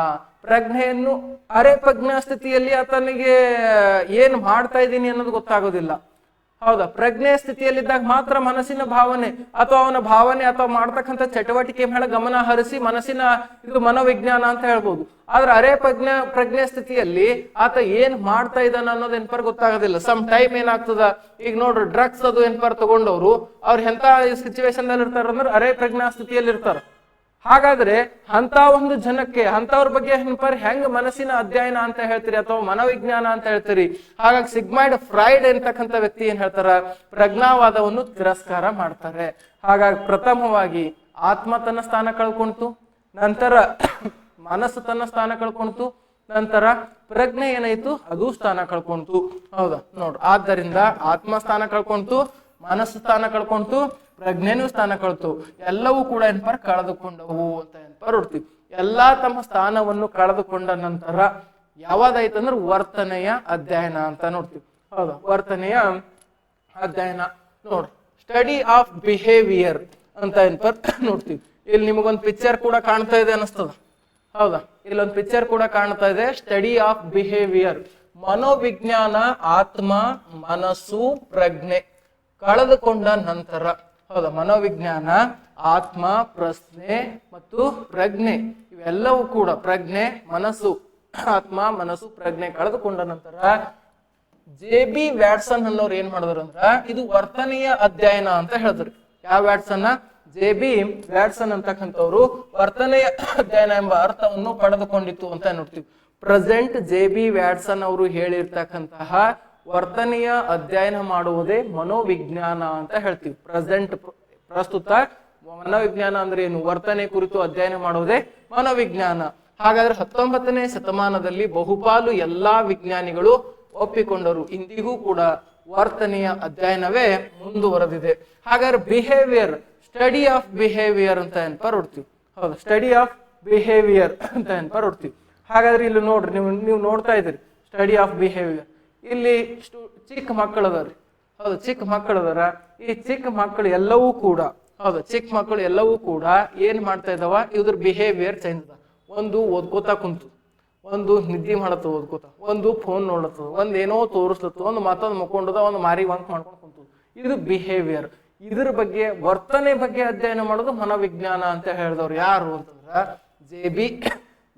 ಪ್ರಜ್ಞೆಯನ್ನು ಅರೆ ಪ್ರಜ್ಞಾ ಸ್ಥಿತಿಯಲ್ಲಿ ಆತನಿಗೆ ಏನ್ ಮಾಡ್ತಾ ಇದ್ದೀನಿ ಅನ್ನೋದು ಗೊತ್ತಾಗೋದಿಲ್ಲ, ಹೌದಾ. ಪ್ರಜ್ಞೆ ಸ್ಥಿತಿಯಲ್ಲಿದ್ದಾಗ ಮಾತ್ರ ಮನಸ್ಸಿನ ಭಾವನೆ ಅಥವಾ ಅವನ ಭಾವನೆ ಅಥವಾ ಮಾಡ್ತಕ್ಕಂಥ ಚಟುವಟಿಕೆ ಮೇಲೆ ಗಮನ ಹರಿಸಿ ಮನಸ್ಸಿನ ಇದು ಮನೋವಿಜ್ಞಾನ ಅಂತ ಹೇಳ್ಬೋದು. ಆದ್ರೆ ಅರೆ ಪ್ರಜ್ಞೆ ಸ್ಥಿತಿಯಲ್ಲಿ ಆತ ಏನ್ ಮಾಡ್ತಾ ಇದ್ದಾನ ಅನ್ನೋದು ಏನ್ಪರ್ ಗೊತ್ತಾಗೋದಿಲ್ಲ. ಸಮ್ ಟೈಮ್ ಏನಾಗ್ತದ, ಈಗ ನೋಡ್ರಿ ಡ್ರಗ್ಸ್ ಅದು ಏನ್ಪರ್ ತಗೊಂಡವ್ರು ಅವ್ರು ಎಂತ ಸಿಚುವೇಶನ್ ದಲ್ಲಿ ಇರ್ತಾರ ಅಂದ್ರೆ ಅರೆ ಪ್ರಜ್ಞಾ ಸ್ಥಿತಿಯಲ್ಲಿ ಇರ್ತಾರ. ಹಾಗಾದ್ರೆ ಅಂತ ಒಂದು ಜನಕ್ಕೆ ಅಂತವ್ರ ಬಗ್ಗೆ ಹೆಂಗ್ ಮನಸ್ಸಿನ ಅಧ್ಯಯನ ಅಂತ ಹೇಳ್ತೀರಿ ಅಥವಾ ಮನೋವಿಜ್ಞಾನ ಅಂತ ಹೇಳ್ತೀರಿ? ಹಾಗಾಗಿ ಸಿಗ್ಮಂಡ್ ಫ್ರಾಯ್ಡ್ ಅಂತಕ್ಕಂಥ ವ್ಯಕ್ತಿ ಏನ್ ಹೇಳ್ತಾರ, ಪ್ರಜ್ಞಾವಾದವನ್ನು ತಿರಸ್ಕಾರ ಮಾಡ್ತಾರೆ. ಹಾಗಾಗಿ ಪ್ರಥಮವಾಗಿ ಆತ್ಮ ತನ್ನ ಸ್ಥಾನ ಕಳ್ಕೊಂತು, ನಂತರ ಮನಸ್ಸು ತನ್ನ ಸ್ಥಾನ ಕಳ್ಕೊಂತು, ನಂತರ ಪ್ರಜ್ಞೆ ಏನಾಯ್ತು ಅದು ಸ್ಥಾನ ಕಳ್ಕೊಂತು, ಹೌದಾ. ನೋಡ್ರಿ, ಆದ್ದರಿಂದ ಆತ್ಮ ಸ್ಥಾನ ಕಳ್ಕೊಂತು, ಮನಸ್ಸು ಸ್ಥಾನ ಕಳ್ಕೊಂತು, ಪ್ರಜ್ಞೆನೂ ಸ್ಥಾನ ಕಳ್ತು, ಎಲ್ಲವೂ ಕೂಡ ಏನ್ಪರ್ ಕಳೆದುಕೊಂಡವು ಅಂತ ಏನ್ಪರ್ ಹೊಡ್ತೀವಿ. ಎಲ್ಲಾ ತಮ್ಮ ಸ್ಥಾನವನ್ನು ಕಳೆದುಕೊಂಡ ನಂತರ ಯಾವ್ದಾಯ್ತಂದ್ರೆ ವರ್ತನೆಯ ಅಧ್ಯಯನ ಅಂತ ನೋಡ್ತೀವಿ. ಹೌದಾ, ವರ್ತನೆಯ ಅಧ್ಯಯನ ನೋಡ್ರಿ, ಸ್ಟಡಿ ಆಫ್ ಬಿಹೇವಿಯರ್ ಅಂತ ನೋಡ್ತೀವಿ. ಇಲ್ಲಿ ನಿಮಗೊಂದು ಪಿಕ್ಚರ್ ಕೂಡ ಕಾಣ್ತಾ ಇದೆ ಅನಿಸ್ತದ. ಹೌದಾ, ಇಲ್ಲೊಂದು ಪಿಕ್ಚರ್ ಕೂಡ ಕಾಣ್ತಾ ಇದೆ, ಸ್ಟಡಿ ಆಫ್ ಬಿಹೇವಿಯರ್. ಮನೋವಿಜ್ಞಾನ ಆತ್ಮ, ಮನಸ್ಸು, ಪ್ರಜ್ಞೆ ಕಳೆದುಕೊಂಡ ನಂತರ. ಹೌದಾ, ಮನೋವಿಜ್ಞಾನ ಆತ್ಮ, ಪ್ರಜ್ಞೆ ಮತ್ತು ಪ್ರಜ್ಞೆ ಇವೆಲ್ಲವೂ ಕೂಡ, ಪ್ರಜ್ಞೆ, ಮನಸ್ಸು, ಆತ್ಮ, ಮನಸ್ಸು, ಪ್ರಜ್ಞೆ ಕಳೆದುಕೊಂಡ ನಂತರ JB ವ್ಯಾಟ್ಸನ್ ಅನ್ನೋರು ಏನ್ ಮಾಡಿದ್ರು ಅಂದ್ರ ಇದು ವರ್ತನೆಯ ಅಧ್ಯಯನ ಅಂತ ಹೇಳಿದ್ರು. ಯಾವ ವ್ಯಾಟ್ಸನ್? JB ವ್ಯಾಟ್ಸನ್ ಅಂತಕ್ಕಂಥವ್ರು ವರ್ತನೆಯ ಅಧ್ಯಯನ ಎಂಬ ಅರ್ಥವನ್ನು ಪಡೆದುಕೊಂಡಿತ್ತು ಅಂತ ನೋಡ್ತೀವಿ. ಪ್ರೆಸೆಂಟ್ JB ವ್ಯಾಟ್ಸನ್ ಅವರು ಹೇಳಿರ್ತಕ್ಕಂತಹ ವರ್ತನೆಯ ಅಧ್ಯಯನ ಮಾಡುವುದೇ ಮನೋವಿಜ್ಞಾನ ಅಂತ ಹೇಳ್ತೀವಿ. ಪ್ರಸ್ತುತ ಮನೋವಿಜ್ಞಾನ ಅಂದ್ರೆ ಏನು? ವರ್ತನೆ ಕುರಿತು ಅಧ್ಯಯನ ಮಾಡುವುದೇ ಮನೋವಿಜ್ಞಾನ. ಹಾಗಾದ್ರೆ 19ನೇ ಶತಮಾನದಲ್ಲಿ ಬಹುಪಾಲು ಎಲ್ಲಾ ವಿಜ್ಞಾನಿಗಳು ಒಪ್ಪಿಕೊಂಡರು, ಇಂದಿಗೂ ಕೂಡ ವರ್ತನೆಯ ಅಧ್ಯಯನವೇ ಮುಂದುವರೆದಿದೆ. ಹಾಗಾದ್ರೆ ಬಿಹೇವಿಯರ್, ಸ್ಟಡಿ ಆಫ್ ಬಿಹೇವಿಯರ್ ಅಂತ ಹೊಡ್ತೀವಿ. ಹೌದು, ಸ್ಟಡಿ ಆಫ್ ಬಿಹೇವಿಯರ್ ಅಂತ ಹೊಡ್ತೀವಿ. ಹಾಗಾದ್ರೆ ಇಲ್ಲಿ ನೋಡ್ರಿ, ನೀವು ನೋಡ್ತಾ ಇದ್ದೀರಿ ಸ್ಟಡಿ ಆಫ್ ಬಿಹೇವಿಯರ್. ಇಲ್ಲಿ ಚಿಕ್ಕ ಮಕ್ಕಳು ಅದಾವ್ರಿ. ಹೌದು, ಚಿಕ್ಕ ಮಕ್ಕಳು ಅದಾರ. ಈ ಚಿಕ್ಕ ಮಕ್ಕಳು ಎಲ್ಲವೂ ಕೂಡ, ಹೌದು, ಚಿಕ್ಕ ಮಕ್ಕಳು ಎಲ್ಲವೂ ಕೂಡ ಏನ್ ಮಾಡ್ತಾ ಇದಾವ? ಇದ್ರ ಬಿಹೇವಿಯರ್ ಚೇಂಜ್ ಅದ. ಒಂದು ಓದ್ಕೋತಾ ಕುಂತು, ಒಂದು ನಿದ್ದೆ ಮಾಡತ್ತ ಓದ್ಕೋತ, ಒಂದು ಫೋನ್ ನೋಡ್ಲತ್ತದ, ಒಂದ್ ಏನೋ ತೋರಿಸ್ಲತ್ತ, ಒಂದು ಮತ್ತೊಂದು ಮಕ್ಕೊಂಡದ, ಒಂದು ಮಾರಿ ವಂಕ್ ಮಾಡ್ಕೊಂಡು ಕುಂತು. ಇದು ಬಿಹೇವಿಯರ್. ಇದ್ರ ಬಗ್ಗೆ, ವರ್ತನೆ ಬಗ್ಗೆ ಅಧ್ಯಯನ ಮಾಡೋದು ಮನೋವಿಜ್ಞಾನ ಅಂತ ಹೇಳಿದವ್ರು ಯಾರು ಅಂತಂದ್ರ JB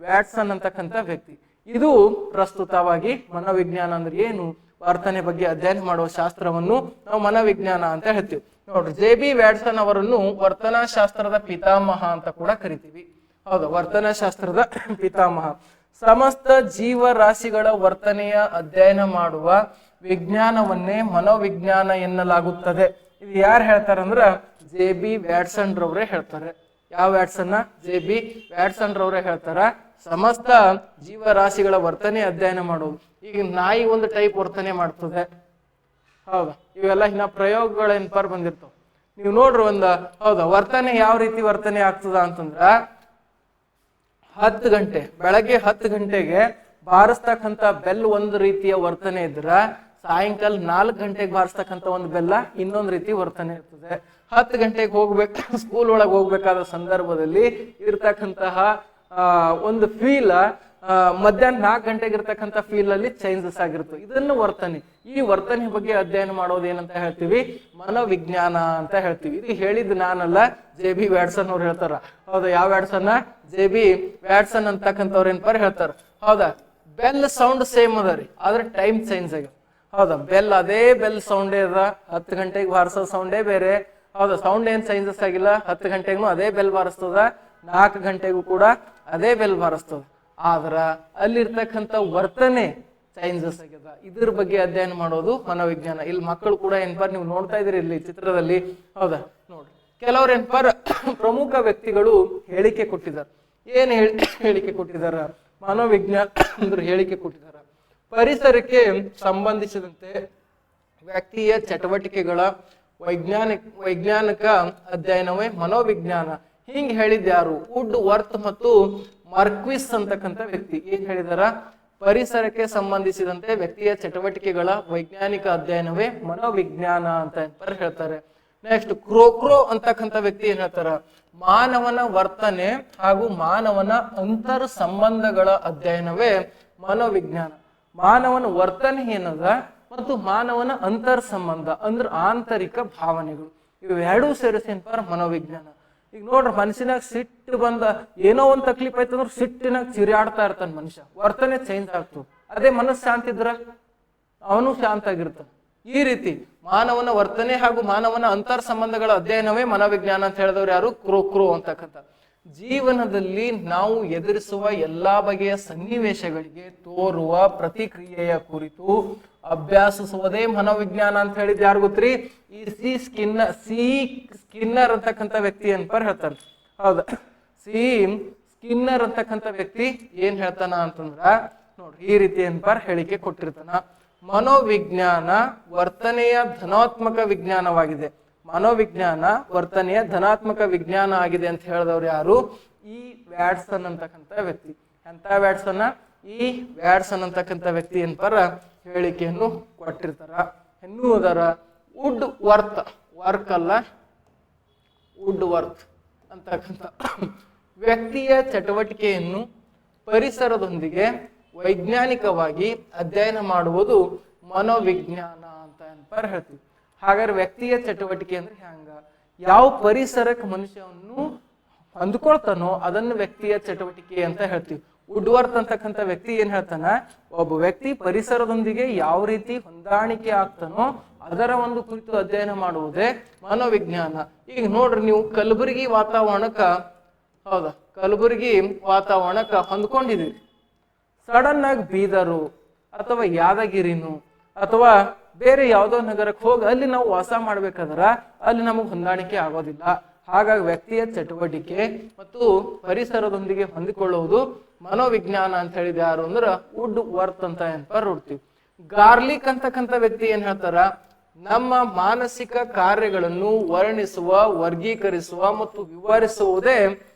ವ್ಯಾಟ್ಸನ್ ಅಂತಕ್ಕಂಥ ವ್ಯಕ್ತಿ. ಇದು ಪ್ರಸ್ತುತವಾಗಿ ಮನೋವಿಜ್ಞಾನ ಅಂದ್ರೆ ಏನು, ವರ್ತನೆ ಬಗ್ಗೆ ಅಧ್ಯಯನ ಮಾಡುವ ಶಾಸ್ತ್ರವನ್ನು ನಾವು ಮನೋವಿಜ್ಞಾನ ಅಂತ ಹೇಳ್ತೀವಿ. ನೋಡ್ರಿ, JB ವ್ಯಾಟ್ಸನ್ ಅವರನ್ನು ವರ್ತನಾ ಶಾಸ್ತ್ರದ ಪಿತಾಮಹ ಅಂತ ಕೂಡ ಕರಿತೀವಿ. ಹೌದು, ವರ್ತನಾ ಶಾಸ್ತ್ರದ ಪಿತಾಮಹ. ಸಮಸ್ತ ಜೀವರಾಶಿಗಳ ವರ್ತನೆಯ ಅಧ್ಯಯನ ಮಾಡುವ ವಿಜ್ಞಾನವನ್ನೇ ಮನೋವಿಜ್ಞಾನ ಎನ್ನಲಾಗುತ್ತದೆ. ಇದು ಯಾರು ಹೇಳ್ತಾರಂದ್ರ JB ವ್ಯಾಟ್ಸನ್ ರವರೇ ಹೇಳ್ತಾರೆ. ಯಾವ ವ್ಯಾಟ್ಸನ್? JB ವ್ಯಾಟ್ಸನ್ ರವರೇ ಹೇಳ್ತಾರ. ಸಮಸ್ತ ಜೀವರಾಶಿಗಳ ವರ್ತನೆ ಅಧ್ಯಯನ ಮಾಡೋದು. ಈಗ ನಾಯಿ ಒಂದು ಟೈಪ್ ವರ್ತನೆ ಮಾಡ್ತದೆ. ಹೌದಾ, ಇವೆಲ್ಲ ಇನ್ನ ಪ್ರಯೋಗಗಳೇನ್ಪಾರ್ ಬಂದಿರ್ತಾವ. ನೀವು ನೋಡ್ರಿ ಹೌದಾ, ವರ್ತನೆ ಯಾವ ರೀತಿ ವರ್ತನೆ ಆಗ್ತದ ಅಂತಂದ್ರ 10 ಗಂಟೆ, ಬೆಳಗ್ಗೆ 10 ಗಂಟೆಗೆ ಬಾರಿಸ್ತಕ್ಕಂಥ ಬೆಲ್ ಒಂದು ರೀತಿಯ ವರ್ತನೆ ಇದ್ರ, ಸಾಯಂಕಾಲ 4 ಗಂಟೆಗೆ ಬಾರಿಸ್ತಕ್ಕಂಥ ಒಂದು ಬೆಲ್ಲ ಇನ್ನೊಂದು ರೀತಿ ವರ್ತನೆ ಇರ್ತದೆ. 10 ಗಂಟೆಗೆ ಸ್ಕೂಲ್ ಒಳಗೆ ಹೋಗ್ಬೇಕಾದ ಸಂದರ್ಭದಲ್ಲಿ ಇರ್ತಕ್ಕಂತಹ ಒಂದು ಫೀಲ್ ಮಧ್ಯಾಹ್ನ 4 ಗಂಟೆಗೆ ಇರ್ತಕ್ಕಂಥ ಫೀಲ್ ಅಲ್ಲಿ ಚೇಂಜಸ್ ಆಗಿರ್ತದೆ. ಇದನ್ನು ವರ್ತನೆ. ಈ ವರ್ತನೆ ಬಗ್ಗೆ ಅಧ್ಯಯನ ಮಾಡೋದು ಏನಂತ ಹೇಳ್ತೀವಿ? ಮನೋವಿಜ್ಞಾನ ಅಂತ ಹೇಳ್ತೀವಿ. ಇದು ಹೇಳಿದ್ದು ನಾನಲ್ಲ, JB ವ್ಯಾಟ್ಸನ್ ಅವ್ರು ಹೇಳ್ತಾರ. ಹೌದಾ, ಯಾವ ವ್ಯಾಟ್ಸನ್? JB ವ್ಯಾಟ್ಸನ್ ಅಂತಕ್ಕಂಥವ್ರು ಏನ್ಪಾರ ಹೇಳ್ತಾರ. ಹೌದಾ, ಬೆಲ್ ಸೌಂಡ್ ಸೇಮ್ ಅದ ರೀ, ಆದ್ರೆ ಟೈಮ್ ಚೇಂಜ್ ಆಗಿದೆ. ಹೌದಾ, ಬೆಲ್ ಅದೇ ಬೆಲ್ ಸೌಂಡೇ ಅದ, 10 ಗಂಟೆಗೆ ಬಾರಿಸೋ ಸೌಂಡೇ ಬೇರೆ. ಹೌದಾ, ಸೌಂಡ್ ಏನ್ ಚೇಂಜಸ್ ಆಗಿಲ್ಲ. 10 ಗಂಟೆಗೂ ಅದೇ ಬೆಲ್ ಬಾರಿಸ್ತದ, 4 ಗಂಟೆಗೂ ಕೂಡ ಅದೇ ಬೆಲ್ ಬಾರಿಸ್ತದ. ಆದ್ರ ಅಲ್ಲಿರ್ತಕ್ಕಂಥ ವರ್ತನೆ ಚೇಂಜಸ್ ಆಗ್ಯದ. ಇದ್ರ ಬಗ್ಗೆ ಅಧ್ಯಯನ ಮಾಡೋದು ಮನೋವಿಜ್ಞಾನ. ಇಲ್ಲಿ ಮಕ್ಕಳು ಕೂಡ ಏನ್ಪಾರ್ ನೀವು ನೋಡ್ತಾ ಇದ್ರಿ ಇಲ್ಲಿ ಚಿತ್ರದಲ್ಲಿ. ಹೌದಾ, ನೋಡ್ರಿ, ಕೆಲವ್ರು ಏನ್ಪಾರ್ ಪ್ರಮುಖ ವ್ಯಕ್ತಿಗಳು ಹೇಳಿಕೆ ಕೊಟ್ಟಿದ್ದಾರೆ. ಏನ್ ಹೇಳಿಕೆ ಕೊಟ್ಟಿದಾರ? ಮನೋವಿಜ್ಞಾನ ಅಂದ್ರೆ ಹೇಳಿಕೆ ಕೊಟ್ಟಿದಾರ. ಪರಿಸರಕ್ಕೆ ಸಂಬಂಧಿಸಿದಂತೆ ವ್ಯಕ್ತಿಯ ಚಟುವಟಿಕೆಗಳ ವೈಜ್ಞಾನಿಕ ಅಧ್ಯಯನವೇ ಮನೋವಿಜ್ಞಾನ. ಹಿಂಗ್ ಹೇಳಿದ್ಯಾರು? ವುಡ್ ವರ್ತ್ ಮತ್ತು ಮಾರ್ಕ್ವಿಸ್ ಅಂತಕ್ಕಂಥ ವ್ಯಕ್ತಿ ಏನ್ ಹೇಳಿದಾರ? ಪರಿಸರಕ್ಕೆ ಸಂಬಂಧಿಸಿದಂತೆ ವ್ಯಕ್ತಿಯ ಚಟುವಟಿಕೆಗಳ ವೈಜ್ಞಾನಿಕ ಅಧ್ಯಯನವೇ ಮನೋವಿಜ್ಞಾನ ಅಂತ ಹೇಳ್ತಾರೆ. ನೆಕ್ಸ್ಟ್ ಕ್ರೋಕ್ರೋ ಅಂತಕ್ಕಂಥ ವ್ಯಕ್ತಿ ಏನ್ ಹೇಳ್ತಾರ? ಮಾನವನ ವರ್ತನೆ ಹಾಗೂ ಮಾನವನ ಅಂತರ್ ಸಂಬಂಧಗಳ ಅಧ್ಯಯನವೇ ಮನೋವಿಜ್ಞಾನ. ಮಾನವನ ವರ್ತನೆ ಏನದ ಮತ್ತು ಮಾನವನ ಅಂತರ್ ಸಂಬಂಧ ಅಂದ್ರೆ ಆಂತರಿಕ ಭಾವನೆಗಳು, ಇವೆರಡೂ ಸೇರಿಸಿ ಏನ್ಪಾರ ಮನೋವಿಜ್ಞಾನ. ಈಗ ನೋಡ್ರಿ, ಮನುಷ್ಯನಾಗ ಸಿಟ್ಟು ಬಂದ ಏನೋ ಒಂದ್ ತಕ್ಲೀಫ್ ಆಯ್ತಂದ್ರೆ ಸಿಟ್ಟಿನಾಗ ಚಿರಿಯಾಡ್ತಾ ಇರ್ತಾನ ಮನುಷ್ಯ, ವರ್ತನೆ ಚೇಂಜ್ ಆಗ್ತದೆ. ಅದೇ ಮನಸ್ಸು ಶಾಂತ ಇದ್ರ ಅವನು ಶಾಂತ ಆಗಿರ್ತಾನೆ. ಈ ರೀತಿ ಮಾನವನ ವರ್ತನೆ ಹಾಗೂ ಮಾನವನ ಅಂತರ್ ಸಂಬಂಧಗಳ ಅಧ್ಯಯನವೇ ಮನೋವಿಜ್ಞಾನ ಅಂತ ಹೇಳಿದವ್ರು ಯಾರು? ಕ್ರೋ ಅಂತಕ್ಕಂಥ. ಜೀವನದಲ್ಲಿ ನಾವು ಎದುರಿಸುವ ಎಲ್ಲಾ ಬಗೆಯ ಸನ್ನಿವೇಶಗಳಿಗೆ ತೋರುವ ಪ್ರತಿಕ್ರಿಯೆಯ ಕುರಿತು ಅಭ್ಯಾಸಿಸುವುದೇ ಮನೋವಿಜ್ಞಾನ ಅಂತ ಹೇಳಿದ್ ಯಾರು ಗೊತ್ತ್ರಿ? ಈ ಸ್ಕಿನ್ನರ್ ಅಂತಕ್ಕಂಥ ವ್ಯಕ್ತಿ ಏನ್ಪಾರ್ ಹೇಳ್ತಾನೆ. ಹೌದಾ, ಸ್ಕಿನ್ನರ್ ಅಂತಕ್ಕಂಥ ವ್ಯಕ್ತಿ ಏನ್ ಹೇಳ್ತಾನ ಅಂತಂದ್ರ ನೋಡ್ರಿ, ಈ ರೀತಿ ಏನ್ಪಾರ್ ಹೇಳಿಕೆ ಕೊಟ್ಟಿರ್ತಾನ. ಮನೋವಿಜ್ಞಾನ ವರ್ತನೆಯ ಧನಾತ್ಮಕ ವಿಜ್ಞಾನವಾಗಿದೆ. ಮನೋವಿಜ್ಞಾನ ವರ್ತನೆಯ ಧನಾತ್ಮಕ ವಿಜ್ಞಾನ ಆಗಿದೆ ಅಂತ ಹೇಳಿದವ್ರು ಯಾರು? ಈ ವ್ಯಾಟ್ಸನ್ ಅಂತಕ್ಕಂಥ ವ್ಯಕ್ತಿ. ಎಂತ ವ್ಯಾಟ್ಸನ್? ಈ ವ್ಯಾಟ್ಸನ್ ಅಂತಕ್ಕಂಥ ವ್ಯಕ್ತಿ ಏನ್ಪರ ಹೇಳಿಕೆಯನ್ನು ಕೊಟ್ಟಿರ್ತಾರ. ಎನ್ನುವುದರ ವುಡ್ ವರ್ತ್, ವರ್ಕ್ ಅಲ್ಲ, ವುಡ್ ವರ್ತ್ ಅಂತಕ್ಕಂಥ ವ್ಯಕ್ತಿಯ ಚಟುವಟಿಕೆಯನ್ನು ಪರಿಸರದೊಂದಿಗೆ ವೈಜ್ಞಾನಿಕವಾಗಿ ಅಧ್ಯಯನ ಮಾಡುವುದು ಮನೋವಿಜ್ಞಾನ ಅಂತ ಏನ್ಪರ ಹೇಳ್ತೀವಿ. ಹಾಗಾದ್ರೆ ವ್ಯಕ್ತಿಯ ಚಟುವಟಿಕೆ ಅಂದ್ರೆ ಹ್ಯಾಂಗ? ಯಾವ ಪರಿಸರಕ್ಕೆ ಮನುಷ್ಯವನ್ನು ಹೊಂದ್ಕೊಳ್ತಾನೋ ಅದನ್ನು ವ್ಯಕ್ತಿಯ ಚಟುವಟಿಕೆ ಅಂತ ಹೇಳ್ತೀವಿ. ವುಡ್ವರ್ತ್ ಅಂತಕ್ಕಂಥ ವ್ಯಕ್ತಿ ಏನ್ ಹೇಳ್ತಾನ, ಒಬ್ಬ ವ್ಯಕ್ತಿ ಪರಿಸರದೊಂದಿಗೆ ಯಾವ ರೀತಿ ಹೊಂದಾಣಿಕೆ ಆಗ್ತಾನೋ ಅದರ ಒಂದು ಕುರಿತು ಅಧ್ಯಯನ ಮಾಡುವುದೇ ಮನೋವಿಜ್ಞಾನ. ಈಗ ನೋಡ್ರಿ, ನೀವು ಕಲಬುರಗಿ ವಾತಾವರಣಕ್ಕ, ಹೌದಾ, ಕಲಬುರಗಿ ವಾತಾವರಣಕ್ಕ ಹೊಂದ್ಕೊಂಡಿದ್ದೀರಿ. ಸಡನ್ ಆಗಿ ಬೀದರು ಅಥವಾ ಯಾದಗಿರಿನು ಅಥವಾ ಬೇರೆ ಯಾವುದೋ ನಗರಕ್ಕೆ ಹೋಗಿ ಅಲ್ಲಿ ನಾವು ವಾಸ ಮಾಡ್ಬೇಕಾದ್ರ ಅಲ್ಲಿ ನಮಗೆ ಹೊಂದಾಣಿಕೆ ಆಗೋದಿಲ್ಲ. ಹಾಗಾಗಿ ವ್ಯಕ್ತಿಯ ಚಟುವಟಿಕೆ ಮತ್ತು ಪರಿಸರದೊಂದಿಗೆ ಹೊಂದಿಕೊಳ್ಳುವುದು ಮನೋವಿಜ್ಞಾನ ಅಂತ ಹೇಳಿದ ಯಾರು ಅಂದ್ರ ವುಡ್ ವರ್ತ್ ಅಂತ ಏನ್ಪರ್ ನೋಡ್ತೀವಿ. ಗಾರ್ಲಿಕ್ ಅಂತಕ್ಕಂಥ ವ್ಯಕ್ತಿ ಏನ್ ಹೇಳ್ತಾರ, ನಮ್ಮ ಮಾನಸಿಕ ಕಾರ್ಯಗಳನ್ನು ವರ್ಣಿಸುವ, ವರ್ಗೀಕರಿಸುವ ಮತ್ತು ವಿವರಿಸುವುದೇ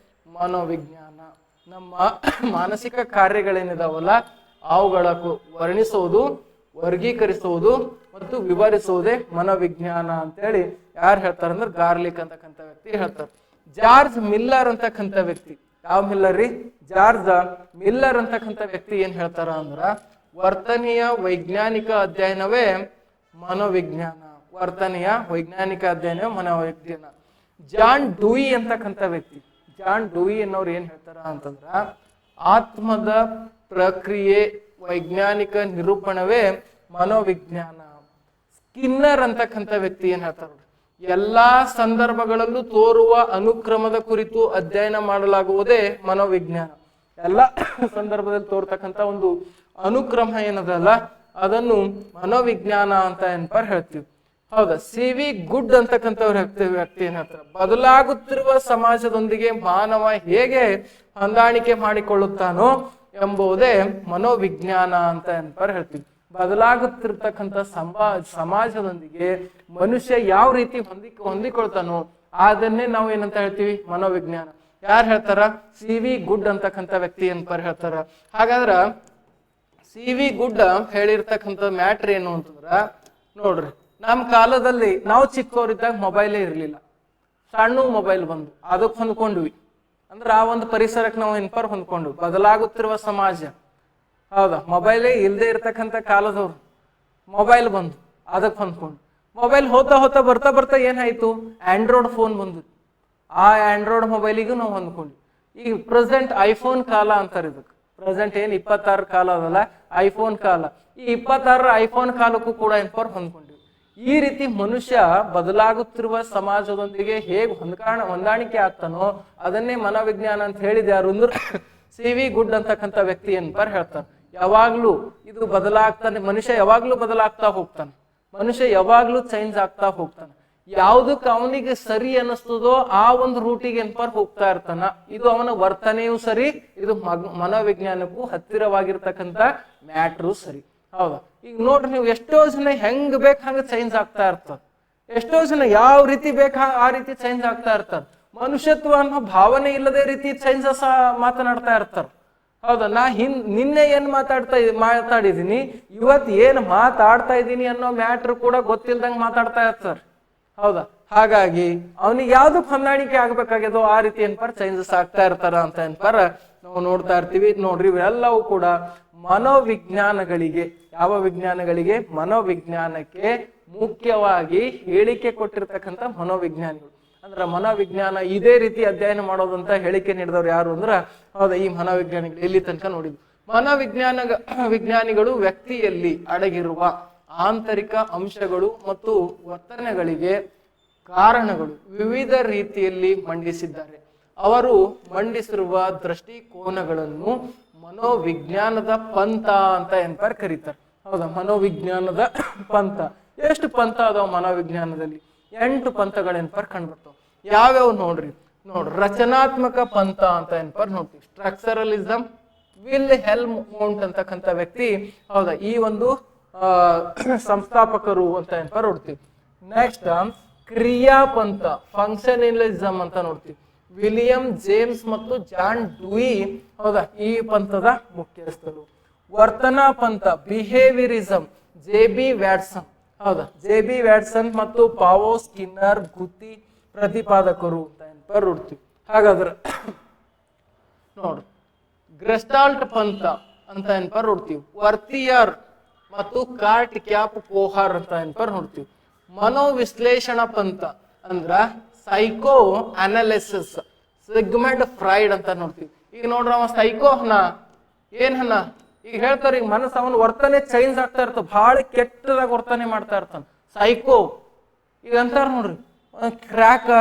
ಮನೋವಿಜ್ಞಾನ. ನಮ್ಮ ಮಾನಸಿಕ ಕಾರ್ಯಗಳೇನಿದಾವಲ್ಲ ಅವುಗಳ ವರ್ಣಿಸುವುದು, ವರ್ಗೀಕರಿಸುವುದು ಮತ್ತು ವಿವರಿಸುವುದೇ ಮನೋವಿಜ್ಞಾನ ಅಂತೇಳಿ ಯಾರು ಹೇಳ್ತಾರೆ ಅಂದ್ರೆ ಗಾರ್ಲಿಕ್ ಅಂತಕ್ಕಂಥ ವ್ಯಕ್ತಿ ಹೇಳ್ತಾರೆ. ಜಾರ್ಜ್ ಮಿಲ್ಲರ್ ಅಂತಕ್ಕಂಥ ವ್ಯಕ್ತಿ, ಯಾವ ಮಿಲ್ಲರ್ ರೀ? ಜಾರ್ಜ್ ಮಿಲ್ಲರ್ ಅಂತಕ್ಕಂಥ ವ್ಯಕ್ತಿ ಏನ್ ಹೇಳ್ತಾರ ಅಂದ್ರ ವರ್ತನೆಯ ವೈಜ್ಞಾನಿಕ ಅಧ್ಯಯನವೇ ಮನೋವಿಜ್ಞಾನ. ವರ್ತನೆಯ ವೈಜ್ಞಾನಿಕ ಅಧ್ಯಯನವೇ ಮನೋವಿಜ್ಞಾನ. ಜಾನ್ ಡೂಯಿ ಅಂತಕ್ಕಂಥ ವ್ಯಕ್ತಿ, ಜಾನ್ ಡೂಯಿ ಅನ್ನೋರು ಏನ್ ಹೇಳ್ತಾರ ಅಂತಂದ್ರ ಆತ್ಮದ ಪ್ರಕ್ರಿಯೆ ವೈಜ್ಞಾನಿಕ ನಿರೂಪಣವೇ ಮನೋವಿಜ್ಞಾನ. ಸ್ಕಿನ್ನರ್ ಅಂತಕ್ಕಂಥ ವ್ಯಕ್ತಿ ಏನ್ ಹೇಳ್ತಾರ, ಎಲ್ಲಾ ಸಂದರ್ಭಗಳಲ್ಲೂ ತೋರುವ ಅನುಕ್ರಮದ ಕುರಿತು ಅಧ್ಯಯನ ಮಾಡಲಾಗುವುದೇ ಮನೋವಿಜ್ಞಾನ. ಎಲ್ಲಾ ಸಂದರ್ಭದಲ್ಲಿ ತೋರ್ತಕ್ಕಂಥ ಒಂದು ಅನುಕ್ರಮ ಏನದಲ್ಲ ಅದನ್ನು ಮನೋವಿಜ್ಞಾನ ಅಂತ ಏನ್ಪರ್ ಹೇಳ್ತೀವಿ. ಹೌದಾ. ಸಿ ವಿ ಗುಡ್ ಅಂತಕ್ಕಂಥವ್ರು ವ್ಯಕ್ತಿ ಏನ್ ಹೇಳ್ತಾರೆ, ಬದಲಾಗುತ್ತಿರುವ ಸಮಾಜದೊಂದಿಗೆ ಮಾನವ ಹೇಗೆ ಹೊಂದಾಣಿಕೆ ಮಾಡಿಕೊಳ್ಳುತ್ತಾನೋ ಎಂಬುದೇ ಮನೋವಿಜ್ಞಾನ ಅಂತ ಏನ್ಪರ್ ಹೇಳ್ತೀವಿ. ಬದಲಾಗುತ್ತಿರ್ತಕ್ಕಂಥ ಸಮಾಜದೊಂದಿಗೆ ಮನುಷ್ಯ ಯಾವ ರೀತಿ ಹೊಂದಿಕೊಳ್ತಾನೋ ಅದನ್ನೇ ನಾವು ಏನಂತ ಹೇಳ್ತೀವಿ, ಮನೋವಿಜ್ಞಾನ. ಯಾರು ಹೇಳ್ತಾರ? ಸಿ ವಿ ಗುಡ್ ಅಂತಕ್ಕಂಥ ವ್ಯಕ್ತಿ ಏನ್ಪರ್ ಹೇಳ್ತಾರ. ಹಾಗಾದ್ರ ಸಿ ವಿ ಗುಡ್ ಹೇಳಿರ್ತಕ್ಕಂಥ ಮ್ಯಾಟ್ರ್ ಏನು ಅಂತಂದ್ರ, ನೋಡ್ರಿ, ನಮ್ಮ ಕಾಲದಲ್ಲಿ ನಾವು ಚಿಕ್ಕವರಿದ್ದಾಗ ಮೊಬೈಲೇ ಇರ್ಲಿಲ್ಲ, ಸಣ್ಣ ಮೊಬೈಲ್ ಬಂದು ಅದಕ್ಕೆ ಹೊಂದ್ಕೊಂಡ್ವಿ. ಅಂದ್ರೆ ಆ ಒಂದು ಪರಿಸರಕ್ಕೆ ನಾವು ಏನ್ಪರ್ ಹೊಂದ್ಕೊಂಡ್ವಿ. ಬದಲಾಗುತ್ತಿರುವ ಸಮಾಜ, ಹೌದಾ, ಮೊಬೈಲೇ ಇಲ್ಲದೆ ಇರ್ತಕ್ಕಂಥ ಕಾಲದವ್ರು ಮೊಬೈಲ್ ಬಂದು ಅದಕ್ಕೆ ಹೊಂದ್ಕೊಂಡು, ಮೊಬೈಲ್ ಹೋಗ್ತಾ ಹೋಗ್ತಾ ಬರ್ತಾ ಬರ್ತಾ ಏನಾಯ್ತು, ಆಂಡ್ರಾಯ್ಡ್ ಫೋನ್ ಬಂದು ಆ ಆಂಡ್ರಾಯ್ಡ್ ಮೊಬೈಲಿಗೂ ನಾವು ಹೊಂದ್ಕೊಂಡ್ವಿ. ಈಗ ಪ್ರೆಸೆಂಟ್ ಐಫೋನ್ ಕಾಲ ಅಂತಾರೆ ಇದಕ್ಕೆ. ಪ್ರೆಸೆಂಟ್ ಏನ್ 26 ಕಾಲ ಅದಲ್ಲ, ಐಫೋನ್ ಕಾಲ. ಈ 26 ಐಫೋನ್ ಕಾಲಕ್ಕೂ ಕೂಡ ಏನ್ಪರ್ ಹೊಂದ್ಕೊಂಡ್ವಿ. ಈ ರೀತಿ ಮನುಷ್ಯ ಬದಲಾಗುತ್ತಿರುವ ಸಮಾಜದೊಂದಿಗೆ ಹೇಗೆ ಹೊಂದಾಣಿಕೆ ಆಗ್ತಾನೋ ಅದನ್ನೇ ಮನೋವಿಜ್ಞಾನ ಅಂತ ಹೇಳಿದ ಯಾರು ಅಂದ್ರೆ ಸಿ ವಿ ಗುಡ್ ಅಂತಕ್ಕಂಥ ವ್ಯಕ್ತಿ ಏನ್ಪರ್ ಹೇಳ್ತಾನೆ. ಯಾವಾಗ್ಲೂ ಇದು ಬದಲಾಗ್ತಾನೆ, ಮನುಷ್ಯ ಯಾವಾಗ್ಲೂ ಬದಲಾಗ್ತಾ ಹೋಗ್ತಾನೆ, ಮನುಷ್ಯ ಯಾವಾಗ್ಲೂ ಚೇಂಜ್ ಆಗ್ತಾ ಹೋಗ್ತಾನೆ. ಯಾವುದಕ್ಕೆ ಅವನಿಗೆ ಸರಿ ಅನ್ನಿಸ್ತದೋ ಆ ಒಂದು ರೂಟಿಗೆ ಏನ್ಪರ್ ಹೋಗ್ತಾ ಇರ್ತಾನ. ಇದು ಅವನ ವರ್ತನೆಯೂ ಸರಿ, ಇದು ಮನೋವಿಜ್ಞಾನಕ್ಕೂ ಹತ್ತಿರವಾಗಿರ್ತಕ್ಕಂಥ ಮ್ಯಾಟ್ರು ಸರಿ. ಹೌದಾ. ಈಗ ನೋಡ್ರಿ, ನೀವು ಎಷ್ಟೋ ಜನ ಹೆಂಗ್ ಬೇಕ ಹಂಗ ಚೇಂಜ್ ಆಗ್ತಾ ಇರ್ತಾರ, ಎಷ್ಟೋ ಜನ ಯಾವ ರೀತಿ ಬೇಕ ಆ ರೀತಿ ಚೇಂಜ್ ಆಗ್ತಾ ಇರ್ತಾರ. ಮನುಷ್ಯತ್ವ ಅನ್ನೋ ಭಾವನೆ ಇಲ್ಲದೆ ರೀತಿ ಚೇಂಜಸ್ ಮಾತನಾಡ್ತಾ ಇರ್ತಾರ. ಹೌದಾ. ನಿನ್ನೆ ಏನ್ ಮಾತಾಡಿದೀನಿ, ಇವತ್ತು ಏನ್ ಮಾತಾಡ್ತಾ ಇದ್ದೀನಿ ಅನ್ನೋ ಮ್ಯಾಟ್ರ್ ಕೂಡ ಗೊತ್ತಿಲ್ದಂಗ್ ಮಾತಾಡ್ತಾ ಇರ್ತಾರ. ಹೌದಾ. ಹಾಗಾಗಿ ಅವನಿಗೆ ಯಾವ್ದಕ್ ಹೊಂದಾಣಿಕೆ ಆಗ್ಬೇಕಾಗ್ಯದೋ ಆ ರೀತಿ ಏನ್ಪರ್ ಚೇಂಜಸ್ ಆಗ್ತಾ ಇರ್ತಾರ ಅಂತ ಏನ್ಪರ ನಾವು ನೋಡ್ತಾ ಇರ್ತೀವಿ. ನೋಡ್ರಿ, ಇವೆಲ್ಲವೂ ಕೂಡ ಮನೋವಿಜ್ಞಾನಗಳಿಗೆ, ಯಾವ ವಿಜ್ಞಾನಗಳಿಗೆ? ಮನೋವಿಜ್ಞಾನಕ್ಕೆ ಮುಖ್ಯವಾಗಿ ಹೇಳಿಕೆ ಕೊಟ್ಟಿರ್ತಕ್ಕಂಥ ಮನೋವಿಜ್ಞಾನಿಗಳು. ಅಂದ್ರ ಮನೋವಿಜ್ಞಾನ ಇದೇ ರೀತಿ ಅಧ್ಯಯನ ಮಾಡೋದಂತ ಹೇಳಿಕೆ ನೀಡಿದವ್ರು ಯಾರು ಅಂದ್ರ, ಹೌದಾ, ಈ ಮನೋವಿಜ್ಞಾನಿಗಳು. ಎಲ್ಲಿ ತನಕ ನೋಡಿದ್ವಿ, ವಿಜ್ಞಾನಿಗಳು ವ್ಯಕ್ತಿಯಲ್ಲಿ ಅಡಗಿರುವ ಆಂತರಿಕ ಅಂಶಗಳು ಮತ್ತು ವರ್ತನೆಗಳಿಗೆ ಕಾರಣಗಳು ವಿವಿಧ ರೀತಿಯಲ್ಲಿ ಮಂಡಿಸಿದ್ದಾರೆ. ಅವರು ಮಂಡಿಸಿರುವ ದೃಷ್ಟಿಕೋನಗಳನ್ನು ಮನೋವಿಜ್ಞಾನದ ಪಂಥ ಅಂತ ಏನ್ಪರ್ ಕರೀತಾರೆ. ಹೌದಾ. ಮನೋವಿಜ್ಞಾನದ ಪಂಥ. ಎಷ್ಟು ಪಂಥ ಅದಾವ ಮನೋವಿಜ್ಞಾನದಲ್ಲಿ? 8 ಪಂಥಗಳೇನ್ಪರ್ ಕಂಡ್ಬರ್ತಾವ. ಯಾವ್ಯಾವ ನೋಡ್ರಿ, ರಚನಾತ್ಮಕ ಪಂಥ ಅಂತ ಏನ್ಪರ್ ನೋಡ್ತೀವಿ. ಸ್ಟ್ರಕ್ಚರಲಿಸಮ್, ವಿಲ್ ಹೆಲ್ಮ್ ಮೌಂಟ್ ಅಂತಕ್ಕಂಥ ವ್ಯಕ್ತಿ, ಹೌದಾ, ಈ ಒಂದು ಸಂಸ್ಥಾಪಕರು ಅಂತ ಏನ್ಪರ್ ನೋಡ್ತೀವಿ. ನೆಕ್ಸ್ಟ್ ಕ್ರಿಯಾಪಂಥ, ಫಂಕ್ಷನಲಿಸಮ್ ಅಂತ ನೋಡ್ತೀವಿ. ವಿಲಿಯಂ ಜೇಮ್ಸ್ ಮತ್ತು ಜಾನ್ ಡ್ಯೂಯಿ, ಹೌದಾ, ಈ ಪಂಥದ ಮುಖ್ಯಸ್ಥರು. ವರ್ತನಾ ಪಂಥ ಬಿಹೇವಿಯರಿಸಂ ಜೆ.ಬಿ. ವ್ಯಾಟ್ಸನ್, ಹೌದಾ, ಜೆ.ಬಿ. ವ್ಯಾಟ್ಸನ್ ಮತ್ತು ಪಾವೋ ಸ್ಕಿನ್ನರ್ ಗುತ್ತಿ ಪ್ರತಿಪಾದಕರು ಅಂತ ನೆನಪರ್ ಹುಡ್ತೀವಿ. ಹಾಗಾದ್ರೆ ನೋಡ್ರಿ, ಗ್ರೆಸ್ಟಾಲ್ಟ್ ಪಂಥ ಅಂತ ನೆನಪರ್ ಹುಡ್ತೀವಿ. ವರ್ತಿಯರ್ ಮತ್ತು ಕಾರ್ಟ್ ಕ್ಯಾಪ್ ಕೋಹಾರ್ ಅಂತ ನೆನಪರ್ ನೋಡ್ತೀವಿ. ಮನೋವಿಶ್ಲೇಷಣಾ ಪಂಥ ಅಂದ್ರ ಸೈಕೋ ಅನಾಲಿಸಿಸ್ ಸಿಗ್ಮಂಡ್ ಫ್ರೈಡ್ ಅಂತ ನೋಡ್ತೀವಿ. ಈಗ ನೋಡ್ರಿ, ಅವ ಸೈಕೋ ಹನ ಏನ್ ಹನ ಈಗ ಹೇಳ್ತಾರ, ಈಗ ಮನಸ್ಸು ಅವನ ವರ್ತನೆ ಚೇಂಜ್ ಆಗ್ತಾ ಇರ್ತದೆ, ಬಹಳ ಕೆಟ್ಟದಾಗ ವರ್ತನೆ ಮಾಡ್ತಾ ಇರ್ತಾನ ಸೈಕೋ. ಈಗ ಅಂತಾರ ನೋಡ್ರಿ ಕ್ರ್ಯಾಕ್,